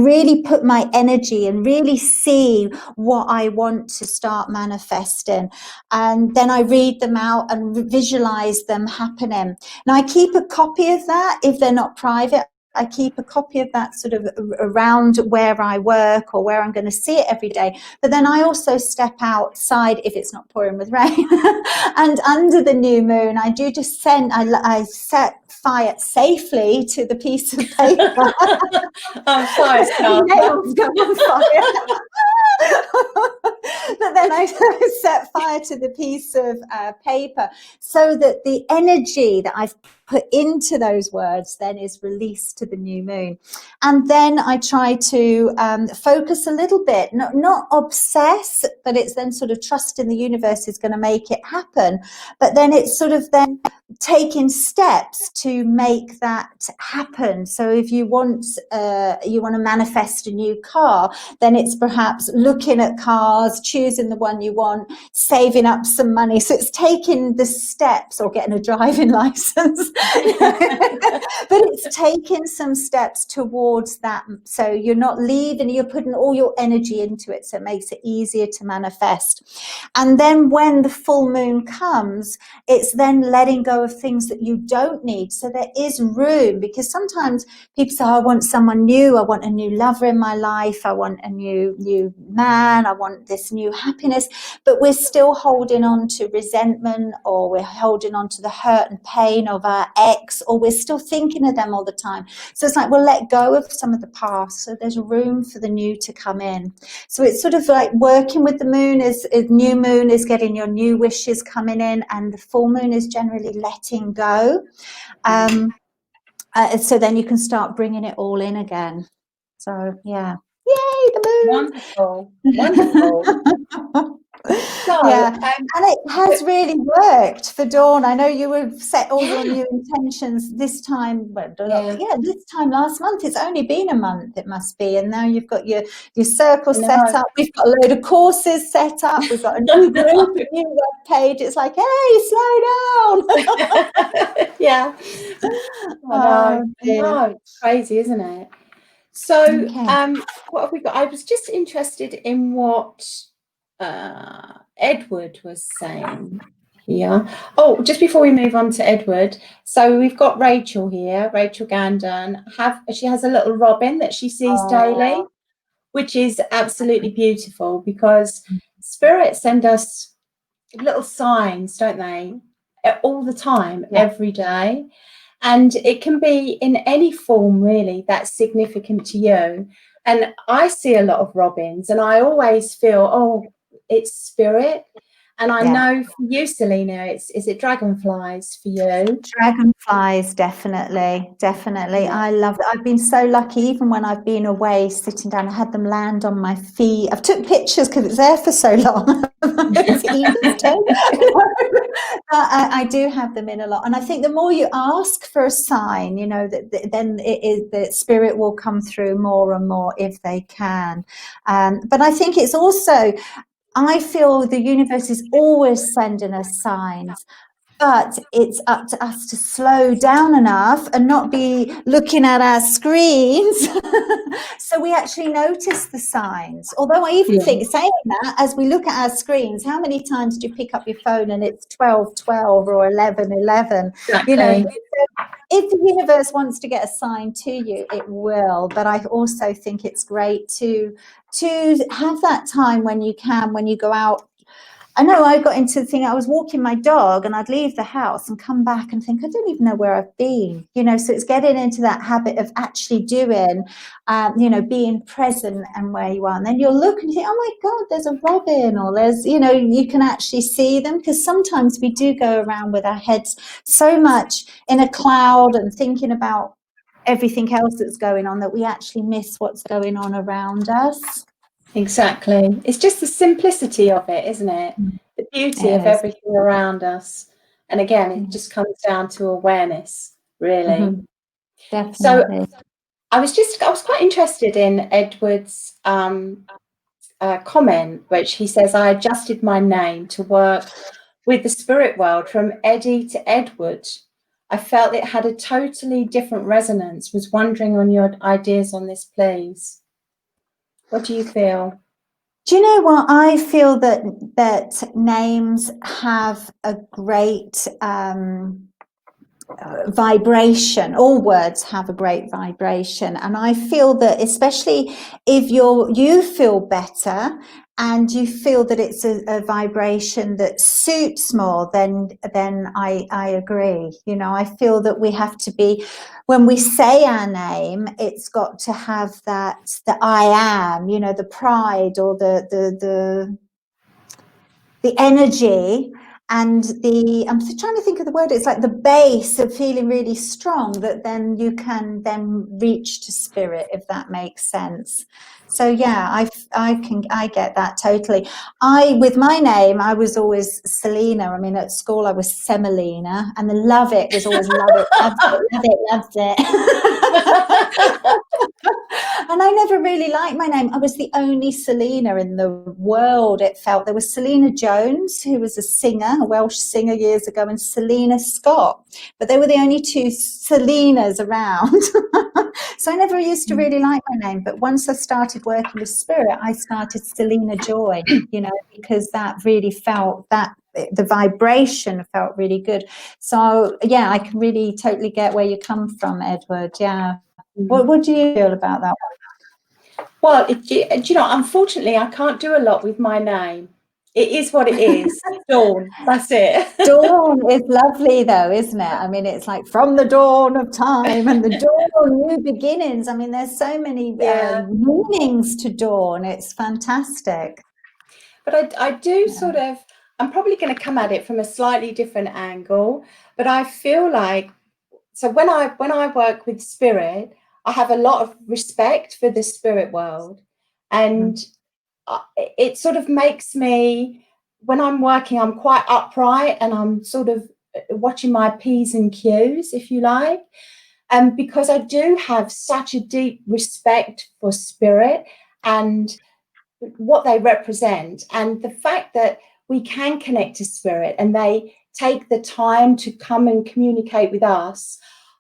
[SPEAKER 2] really put my energy and really see what I want to start manifesting. And then I read them out and visualize them happening. Now I keep a copy of that if they're not private. I keep a copy of that sort of around where I work or where I'm going to see it every day. But then I also step outside if it's not pouring with rain. And under the new moon, I do just I set fire safely to the piece of paper.
[SPEAKER 1] Fire starter.
[SPEAKER 2] Nails go on fire. But then I set fire to the piece of paper so that the energy that I've put into those words then is released to the new moon. And then I try to focus a little bit, not obsess, but it's then sort of trusting the universe is going to make it happen. But then it's sort of then taking steps to make that happen. So if you want to manifest a new car, then it's perhaps looking at cars, choosing the one you want, saving up some money. So it's taking the steps, or getting a driving license. But it's taking some steps towards that. So you're not leaving, you're putting all your energy into it, so it makes it easier to manifest. And then when the full moon comes, it's then letting go of things that you don't need. So there is room, because sometimes people say, oh, I want someone new, I want a new lover in my life, I want a new man, I want this new happiness, but we're still holding on to resentment, or we're holding on to the hurt and pain of our ex, or we're still thinking of them all the time. So it's like, we'll let go of some of the past, so there's room for the new to come in. So it's sort of like working with the moon is new moon is getting your new wishes coming in, and the full moon is generally letting go. So then you can start bringing it all in again. So yeah, yay, the moon!
[SPEAKER 1] Wonderful. So,
[SPEAKER 2] yeah, and it has really worked for Dawn. I know you have set all your new intentions this time. Well, this time last month. It's only been a month, it must be, and now you've got your circle set up. We've got a load of courses set up. We've got a new group, a new web page. It's like, hey, slow down.
[SPEAKER 1] Yeah, I know. It's crazy, isn't it? So, what have we got? I was just interested in what Edward was saying here. Oh, just before we move on to Edward, so we've got Rachel here, Rachel Gandon. She has a little robin that she sees daily, which is absolutely beautiful, because spirits send us little signs, don't they, all the time, every day. And it can be in any form, really, that's significant to you. And I see a lot of robins, and I always feel, oh, it's spirit. And I know for you, Selena, is it dragonflies for you?
[SPEAKER 2] Dragonflies, definitely. Yeah. I love it. I've been so lucky, even when I've been away, sitting down, I had them land on my feet. I've took pictures because it's there for so long. It's I do have them in a lot. And I think the more you ask for a sign, then it is that spirit will come through more and more if they can. But I think it's also, I feel the universe is always sending us signs, but it's up to us to slow down enough and not be looking at our screens so we actually notice the signs. Although I even think, saying that, as we look at our screens, how many times do you pick up your phone and it's 12:12 or 11:11?
[SPEAKER 1] Exactly.
[SPEAKER 2] If the universe wants to get a sign to you, it will. But I also think it's great to have that time when you can, when you go out. I know I got into the thing, I was walking my dog and I'd leave the house and come back and think, I don't even know where I've been, so it's getting into that habit of actually doing, being present and where you are. And then you'll look and you think, oh my God, there's a robin, or there's, you can actually see them, because sometimes we do go around with our heads so much in a cloud and thinking about everything else that's going on that we actually miss what's going on around us.
[SPEAKER 1] Exactly. It's just the simplicity of it, isn't it? The beauty of everything around us. And again, it just comes down to awareness, really.
[SPEAKER 2] Definitely.
[SPEAKER 1] So I was quite interested in Edward's comment, which he says, I adjusted my name to work with the spirit world from Eddie to Edward. I felt it had a totally different resonance. Was wondering on your ideas on this, please. What do you feel?
[SPEAKER 2] Do you know what? I feel that names have a great vibration. All words have a great vibration, and I feel that especially if you feel better and you feel that it's a vibration that suits more, then I agree. You know, I feel that we have to be, when we say our name, it's got to have that the I am, you know, the pride or the energy and I'm trying to think of the word, it's like the base of feeling really strong, that then you can then reach to spirit, if that makes sense. So yeah, I get that totally. With my name, I was always Selena. I mean, at school I was Semolina, and the love it was always love it, loved it. And I never really liked my name. I was the only Selena in the world, it felt. There was Selena Jones, who was a singer, a Welsh singer years ago, and Selena Scott. But they were the only two Selenas around. So I never used to really like my name. But once I started working with spirit, I started Selena Joy, you know, because that really felt that the vibration felt really good. So yeah, I can really totally get where you come from, Edward. Yeah. What do you feel about that one?
[SPEAKER 1] Well, do you know, unfortunately, I can't do a lot with my name. It is what it is. Dawn, that's it.
[SPEAKER 2] Dawn is lovely though, isn't it? I mean, it's like from the dawn of time and the dawn, new beginnings. I mean, there's so many meanings to dawn. It's fantastic.
[SPEAKER 1] But I do sort of, I'm probably going to come at it from a slightly different angle, but I feel like, so when I work with spirit, I have a lot of respect for the spirit world, and it sort of makes me, when I'm working, I'm quite upright and I'm sort of watching my P's and Q's, if you like, because I do have such a deep respect for spirit and what they represent, and the fact that we can connect to spirit and they take the time to come and communicate with us.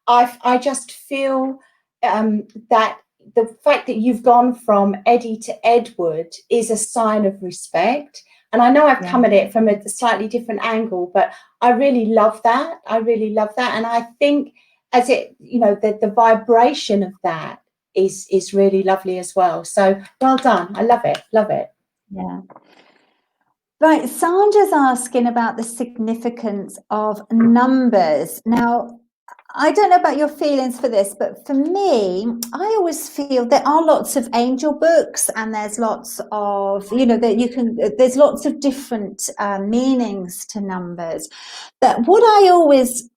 [SPEAKER 1] I just feel that the fact that you've gone from Eddie to Edward is a sign of respect. And I know I've come at it from a slightly different angle, but I really love that. I really love that. And I think as it, you know, the vibration of that is really lovely as well. So well done. I love it. Love it.
[SPEAKER 2] Yeah. Right. Sandra's asking about the significance of numbers. Now, I don't know about your feelings for this, but for me, I always feel there are lots of angel books and there's lots of, you know, there's lots of different meanings to numbers. But what I always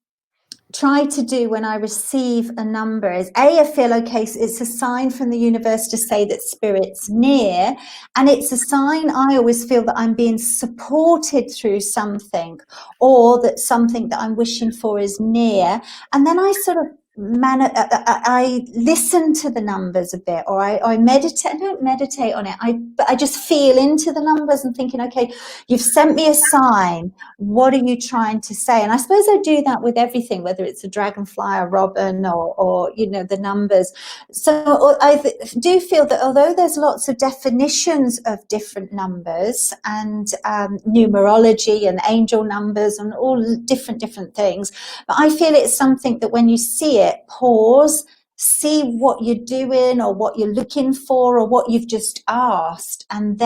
[SPEAKER 2] try to do when I receive a number is I feel, okay, so it's a sign from the universe to say that spirit's near, and it's a sign, I always feel, that I'm being supported through something, or that something that I'm wishing for is near. And then I sort of I listen to the numbers a bit, or I meditate. I don't meditate on it, but I just feel into the numbers and thinking, okay, you've sent me a sign, what are you trying to say? And I suppose I do that with everything, whether it's a dragonfly, a robin, or you know, the numbers. So I do feel that although there's lots of definitions of different numbers and numerology and angel numbers and all different things, but I feel it's something that when you see it, pause, see what you're doing or what you're looking for or what you've just asked, and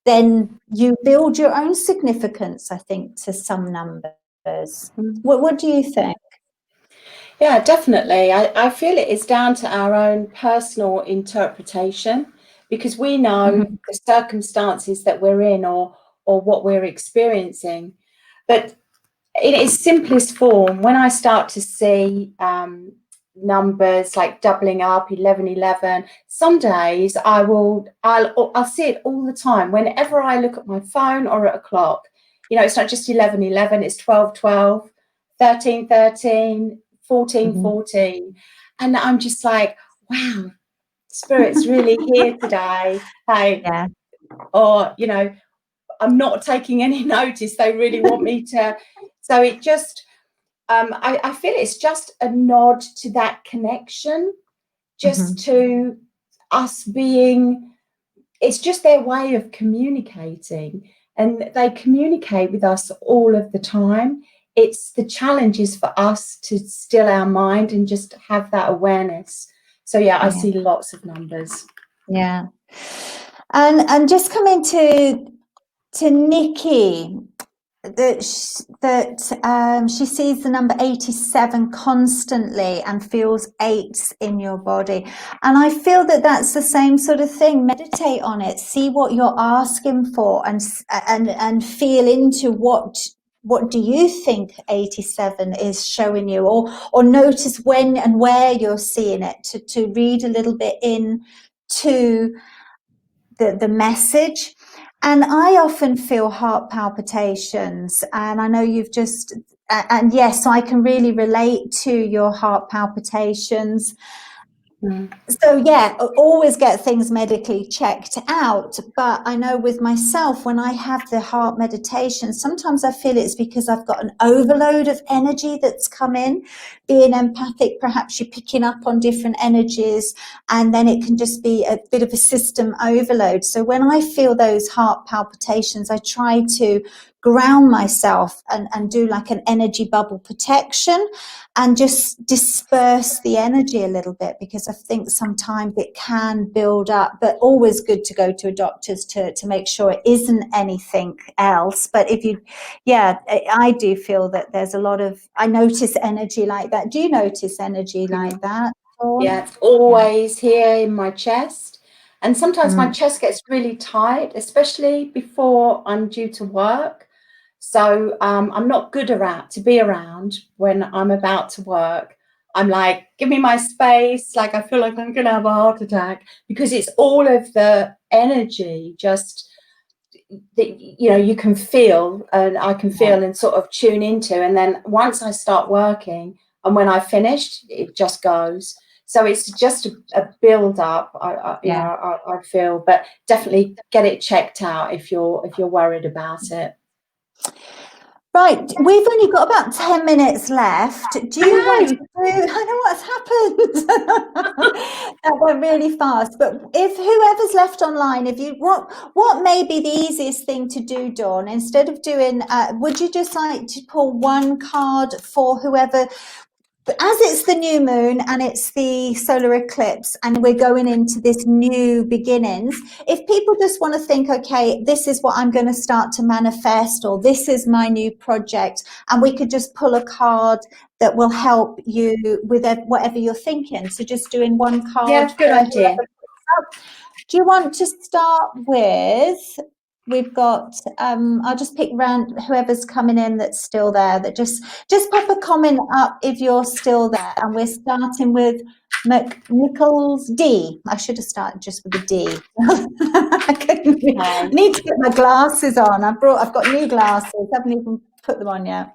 [SPEAKER 2] then you build your own significance, I think, to some numbers. What do you think?
[SPEAKER 1] Yeah, definitely. I feel it is down to our own personal interpretation, because we know the circumstances that we're in or what we're experiencing. But in its simplest form, when I start to see numbers like doubling up, 1111, some days I'll see it all the time. Whenever I look at my phone or at a clock, you know, it's not just 11-11, it's 12-12, 13-13, 14-14. And I'm just like, wow, Spirit's really here today. Hey,
[SPEAKER 2] Yeah.
[SPEAKER 1] or, you know, I'm not taking any notice. They really want me to. So it just, I feel it's just a nod to that connection, just to us being, it's just their way of communicating, and they communicate with us all of the time. It's the challenge is for us to still our mind and just have that awareness. So yeah, I see lots of numbers.
[SPEAKER 2] Yeah. And just coming to Nikki, that she sees the number 87 constantly and feels aches in your body, and I feel that that's the same sort of thing. Meditate on it, see what you're asking for, and feel into what do you think 87 is showing you, or notice when and where you're seeing it, to read a little bit in to the message. And I often feel heart palpitations, and I know you've just, and yes, I can really relate to your heart palpitations. So yeah, always get things medically checked out. But I know with myself, when I have the heart meditation, sometimes I feel it's because I've got an overload of energy that's come in. Being empathic, perhaps you're picking up on different energies, and then it can just be a bit of a system overload. So when I feel those heart palpitations, I try to ground myself and do like an energy bubble protection and just disperse the energy a little bit, because I think sometimes it can build up, but always good to go to a doctor's to make sure it isn't anything else. But if you, yeah, I do feel that there's a lot of, I notice energy like that. Do you notice energy like that?
[SPEAKER 1] Yeah, it's always here in my chest. And sometimes my chest gets really tight, especially before I'm due to work. So I'm not good to be around when I'm about to work. I'm like, give me my space. Like, I feel like I'm going to have a heart attack, because it's all of the energy just that, you know, you can feel, and I can feel and sort of tune into. And then once I start working, and when I've finished, it just goes. So it's just a build up. I feel, but definitely get it checked out if you're worried about it.
[SPEAKER 2] Right, we've only got about 10 minutes left. Do you want to do, I know what's happened. That went really fast. But if whoever's left online, if you what may be the easiest thing to do, Dawn, instead of doing, would you just like to pull one card for whoever? But as it's the new moon and it's the solar eclipse and we're going into this new beginnings, if people just want to think, okay, this is what I'm going to start to manifest, or this is my new project, and we could just pull a card that will help you with whatever you're thinking. So just doing one card.
[SPEAKER 1] Yeah, good idea.
[SPEAKER 2] Do you want to start with, we've got, I'll just pick around whoever's coming in that's still there, that just pop a comment up if you're still there. And we're starting with Nichols D. I should have started just with a D. I need to get my glasses on. I've got new glasses. I haven't even put them on yet.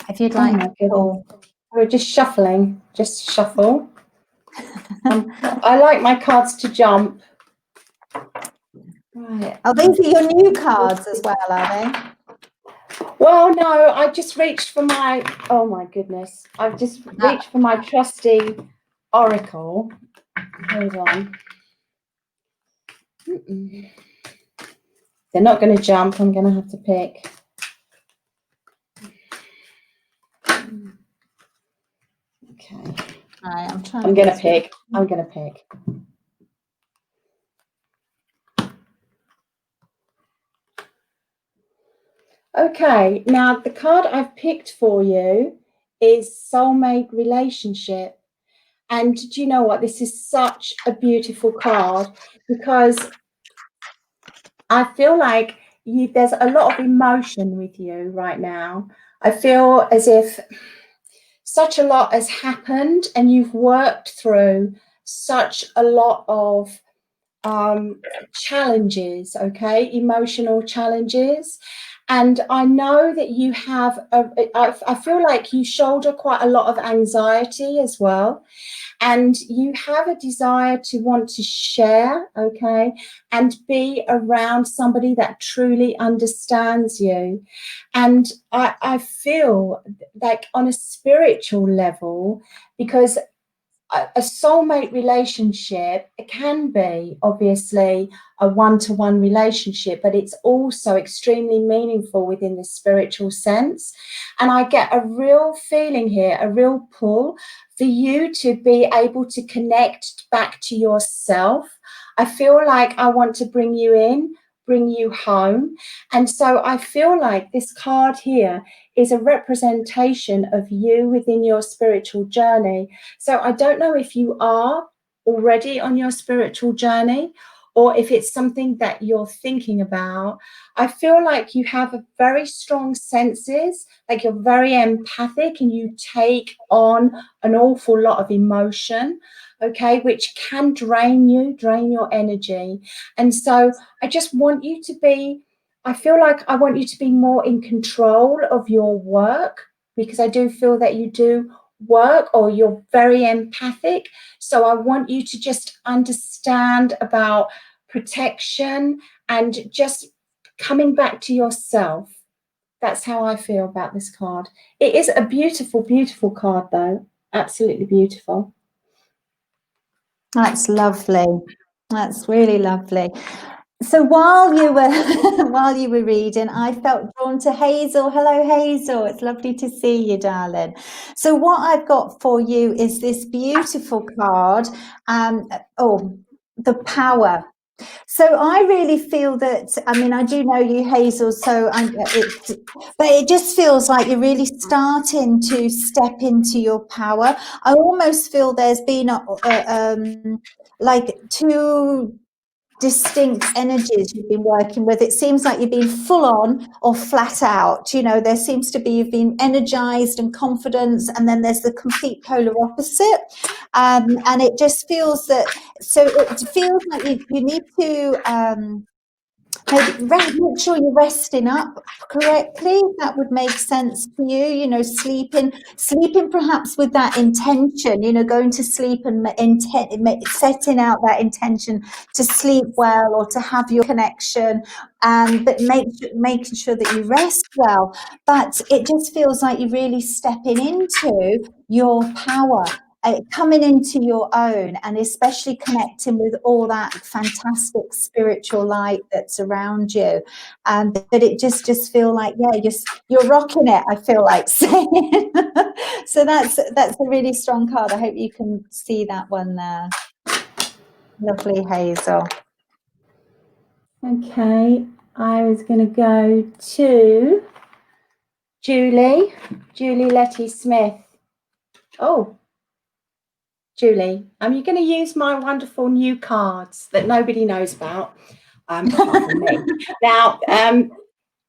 [SPEAKER 2] If you'd like to call.
[SPEAKER 1] We're just shuffling. Just shuffle. I like my cards to jump. Right.
[SPEAKER 2] Oh, these are your new cards as well, are they?
[SPEAKER 1] Well, no, I just reached for my, oh my goodness. I've just reached for my trusty oracle. Hold on. They're not going to jump. I'm going to have to pick. Okay.
[SPEAKER 2] I'm
[SPEAKER 1] going to pick. I'm going to pick. Okay, now the card I've picked for you is Soulmate Relationship. And do you know what? This is such a beautiful card, because I feel like there's a lot of emotion with you right now. I feel as if such a lot has happened and you've worked through such a lot of challenges, okay, emotional challenges. And I know that you have, I feel like you shoulder quite a lot of anxiety as well. And you have a desire to want to share, okay, and be around somebody that truly understands you. And I feel like on a spiritual level, because a soulmate relationship, it can be obviously a one-to-one relationship, but it's also extremely meaningful within the spiritual sense. And I get a real feeling here, a real pull for you to be able to connect back to yourself. I feel like I want to bring you in, bring you home. And so I feel like this card here is a representation of you within your spiritual journey. So I don't know if you are already on your spiritual journey or if it's something that you're thinking about. I feel like you have a very strong senses, like you're very empathic and you take on an awful lot of emotion, okay, which can drain you, drain your energy. And so I just want you to be, I feel like I want you to be more in control of your work, because I do feel that you do work or you're very empathic. So I want you to just understand about protection and just coming back to yourself. That's how I feel about this card. It is a beautiful, beautiful card, though. Absolutely beautiful.
[SPEAKER 2] That's lovely. That's really lovely. So while you were while you were reading, I felt drawn to Hazel. Hello, Hazel. It's lovely to see you, darling. So what I've got for you is this beautiful card. The power. So I really feel that, I mean, I do know you, Hazel, but it just feels like you're really starting to step into your power. I almost feel there's been like two distinct energies you've been working with. It seems like you've been full on or flat out. You know, there seems to be, you've been energized and confident, and then there's the complete polar opposite. And it just feels that, so it feels like you need to make sure you're resting up correctly. That would make sense for you. You know, sleeping perhaps with that intention. You know, going to sleep and setting out that intention to sleep well or to have your connection, but making sure that you rest well. But it just feels like you're really stepping into your power. Coming into your own, and especially connecting with all that fantastic spiritual light that's around you, but it just feel like, yeah, you're rocking it, I feel like saying. So that's a really strong card. I hope you can see that one there. Lovely, Hazel.
[SPEAKER 1] Okay, I was going to go to Julie Letty Smith. Oh, Julie, you're going to use my wonderful new cards that nobody knows about, apart from me. Now,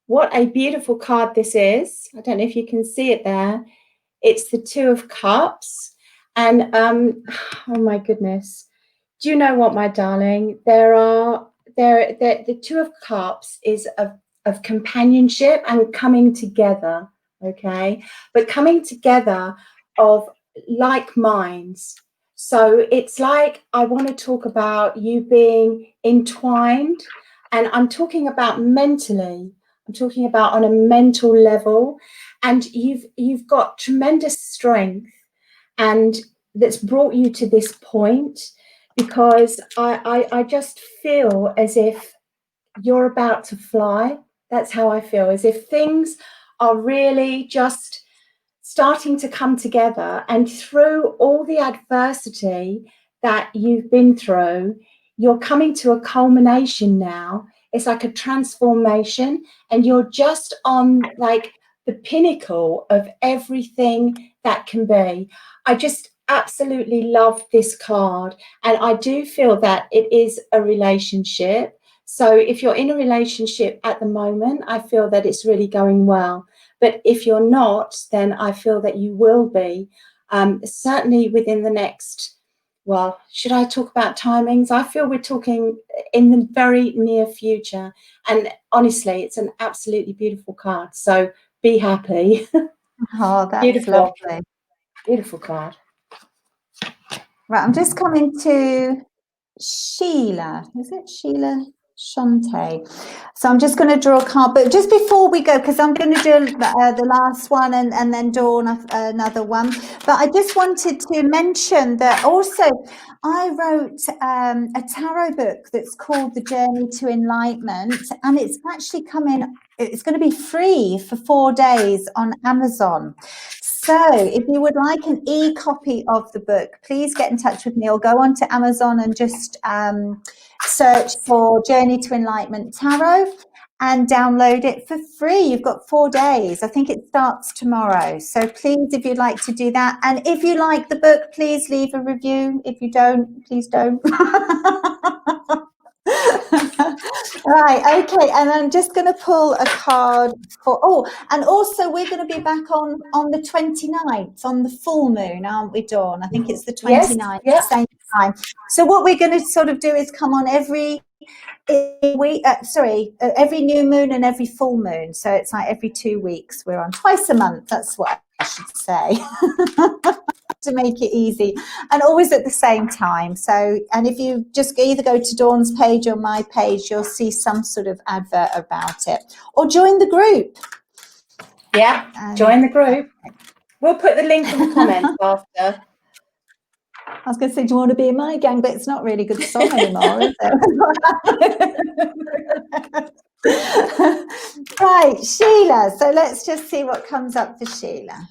[SPEAKER 1] what a beautiful card this is. I don't know if you can see it there. It's the Two of Cups. And, oh my goodness. Do you know what, my darling? The Two of Cups is of companionship and coming together, okay? But coming together of like minds. So it's like I want to talk about you being entwined, and I'm talking about mentally. I'm talking about on a mental level, and you've got tremendous strength, and that's brought you to this point, because I just feel as if you're about to fly. That's how I feel, as if things are really just starting to come together, and through all the adversity that you've been through, you're coming to a culmination now. It's like a transformation, and you're just on like the pinnacle of everything that can be. I just absolutely love this card, and I do feel that it is a relationship. So if you're in a relationship at the moment, I feel that it's really going well. But if you're not, then I feel that you will be, certainly within the next well, should I talk about timings? I feel we're talking in the very near future. And honestly, it's an absolutely beautiful card. So be happy.
[SPEAKER 2] Oh, that's
[SPEAKER 1] Beautiful.
[SPEAKER 2] lovely.
[SPEAKER 1] Beautiful card.
[SPEAKER 2] Right, I'm just coming to Sheila. Is it Sheila Shante? So I'm just going to draw a card, but just before we go, because I'm going to do the last one and then draw another one. But I just wanted to mention that also I wrote a tarot book that's called The Journey to Enlightenment, and it's actually coming. It's going to be free for 4 days on Amazon. So if you would like an e-copy of the book, please get in touch with me or go onto Amazon and just search for Journey to Enlightenment Tarot and download it for free. You've got 4 days. I think it starts tomorrow. So please, if you'd like to do that. And if you like the book, please leave a review. If you don't, please don't. Right, okay, and I'm just going to pull a card for, and also we're going to be back on the 29th, on the full moon, aren't we, Dawn? I think it's the 29th,
[SPEAKER 1] Yes,
[SPEAKER 2] same time. So what we're going to sort of do is come on every week, every new moon and every full moon. So it's like every 2 weeks we're on, twice a month, that's what I should say. To make it easy, and always at the same time. So, and if you just either go to Dawn's page or my page, you'll see some sort of advert about it, or join the group.
[SPEAKER 1] Yeah, join the group. We'll put the link in the comments after.
[SPEAKER 2] I was going to say, do you want to be in my gang? But it's not really a good song anymore, is it? Right, Sheila. So let's just see what comes up for Sheila.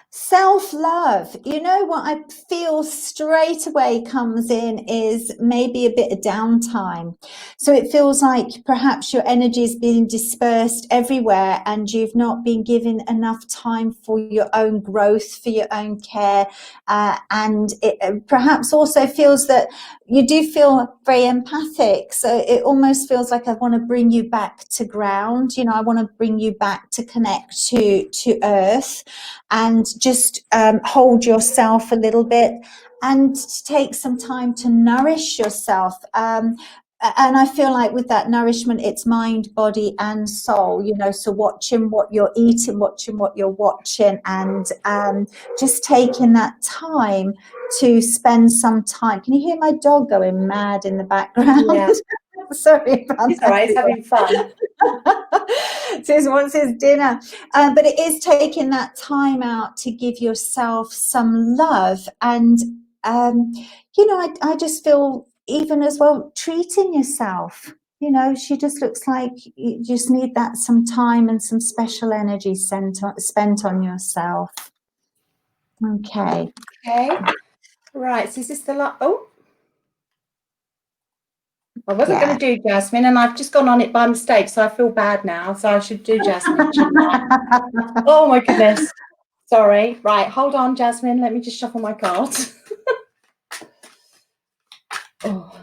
[SPEAKER 2] Self-love, you know what I feel straight away comes in is maybe a bit of downtime. So it feels like perhaps your energy is being dispersed everywhere and you've not been given enough time for your own growth, for your own care. And it perhaps also feels that you do feel very empathic. So it almost feels like I want to bring you back to ground. You know, I want to bring you back to connect to earth. And just hold yourself a little bit and take some time to nourish yourself. And I feel like with that nourishment, it's mind, body and soul, you know, so watching what you're eating, watching what you're watching, and just taking that time to spend some time. Can you hear my dog going mad in the background?
[SPEAKER 1] Yeah.
[SPEAKER 2] Sorry about
[SPEAKER 1] it's all right, it's having fun.
[SPEAKER 2] So he wants his dinner. But it is taking that time out to give yourself some love. And, you know, I just feel even as well treating yourself. You know, she just looks like you just need that some time and some special energy spent on yourself. Okay.
[SPEAKER 1] Okay. Right. So is this the last? Oh. I wasn't going to do Jasmine, and I've just gone on it by mistake, so I feel bad now. So I should do Jasmine, shouldn't I? Oh my goodness. Sorry. Right. Hold on, Jasmine. Let me just shuffle my cards. Oh.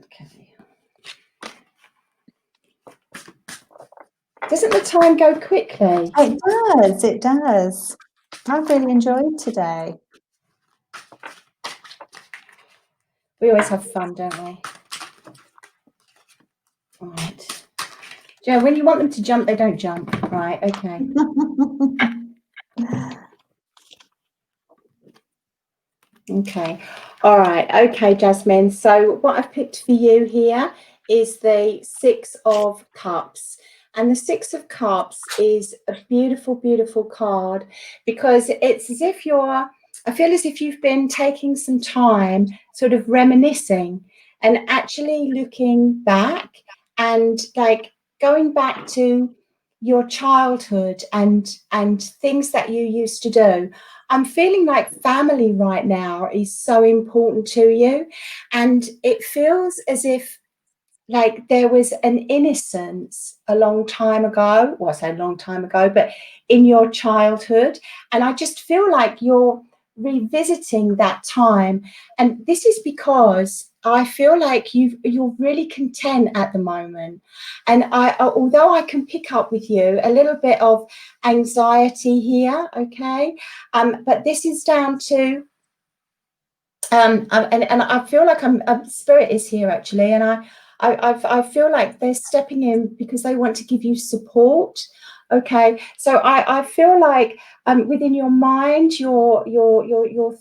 [SPEAKER 1] Okay. Doesn't the time go quickly?
[SPEAKER 2] It does. It does. I've really enjoyed today.
[SPEAKER 1] We always have fun, don't we? All right. Joe, when you want them to jump, they don't jump. Right. Okay. Okay. All right. Okay, Jasmine. So what I've picked for you here is the 6 of Cups. And the 6 of Cups is a beautiful, beautiful card because it's as if I feel as if you've been taking some time sort of reminiscing and actually looking back and like going back to your childhood and things that you used to do. I'm feeling like family right now is so important to you. And it feels as if like there was an innocence a long time ago. Well, I say a long time ago, but in your childhood. And I just feel like you're revisiting that time. And this is because I feel like you're really content at the moment. And although I can pick up with you a little bit of anxiety here, okay, but this is down to and I feel like spirit is here actually, and I feel like they're stepping in because they want to give you support. Okay, so I feel like within your mind, your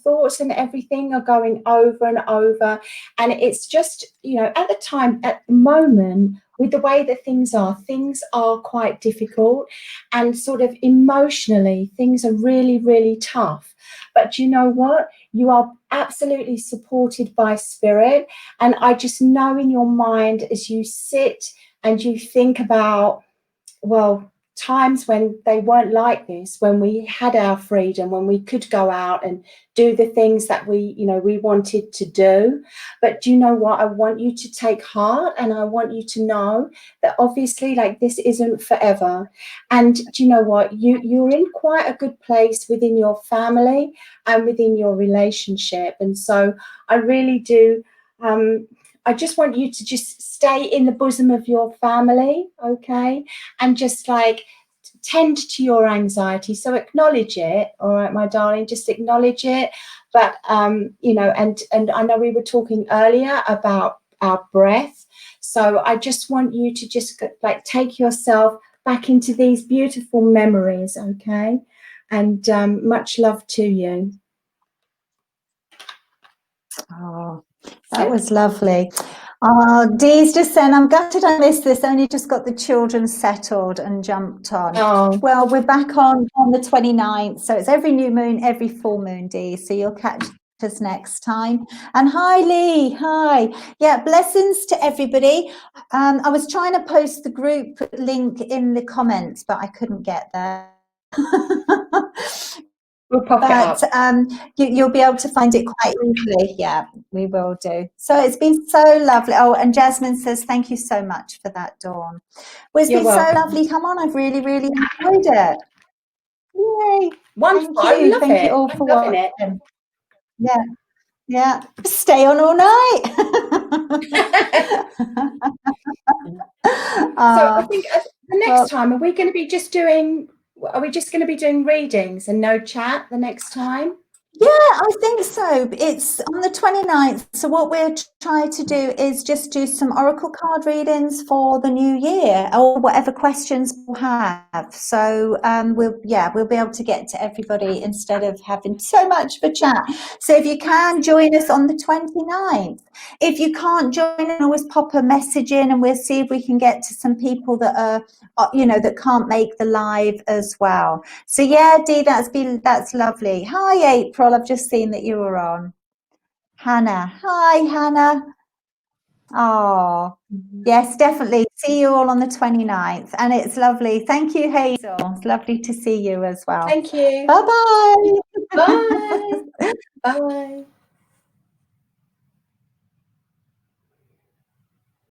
[SPEAKER 1] thoughts and everything are going over and over, and it's just, you know, at the moment, with the way that things are quite difficult, and sort of emotionally, things are really, really tough. But you know what? You are absolutely supported by spirit, and I just know in your mind as you sit and you think about, well, times when they weren't like this, when we had our freedom, when we could go out and do the things that we wanted to do. But do you know what? I want you to take heart, and I want you to know that obviously, like, this isn't forever. And do you know what? You're in quite a good place within your family and within your relationship. And so I really do I just want you to just stay in the bosom of your family, okay? And just like tend to your anxiety. So acknowledge it, all right, my darling, just acknowledge it. But, you know, and I know we were talking earlier about our breath. So I just want you to just like take yourself back into these beautiful memories, okay? And much love to you.
[SPEAKER 2] Oh, that was lovely. Dee's just saying, I'm gutted I missed this, only just got the children settled and jumped on.
[SPEAKER 1] Oh.
[SPEAKER 2] Well, we're back on the 29th, so it's every new moon, every full moon, Dee, so you'll catch us next time. And hi, Lee. Hi. Yeah, blessings to everybody. I was trying to post the group link in the comments, but I couldn't get there.
[SPEAKER 1] We'll pop it up.
[SPEAKER 2] You'll be able to find it quite easily. Yeah, we will do. So it's been so lovely. Oh, and Jasmine says, thank you so much for that, Dawn. Well, it's been so lovely. Come on, I've really, really enjoyed it. Yay.
[SPEAKER 1] Wonderful.
[SPEAKER 2] Thank you.
[SPEAKER 1] Thank
[SPEAKER 2] you all for watching.
[SPEAKER 1] it.
[SPEAKER 2] Yeah. Yeah. Stay on all night.
[SPEAKER 1] So I think the next time, are we just going to be doing readings and no chat the next time?
[SPEAKER 2] Yeah, I think so. It's on the 29th. So what we're trying to do is just do some oracle card readings for the new year, or whatever questions we'll have. So we'll be able to get to everybody instead of having so much for chat. So if you can join us on the 29th. If you can't join, always pop a message in, and we'll see if we can get to some people that are, that can't make the live as well. So yeah, Dee, that's lovely. Hi, April. I've just seen that you were on. Hannah. Hi, Hannah. Oh, yes, definitely. See you all on the 29th. And it's lovely. Thank you, Hazel. It's lovely to see you as well.
[SPEAKER 1] Thank you.
[SPEAKER 2] Bye-bye.
[SPEAKER 1] Bye. Bye.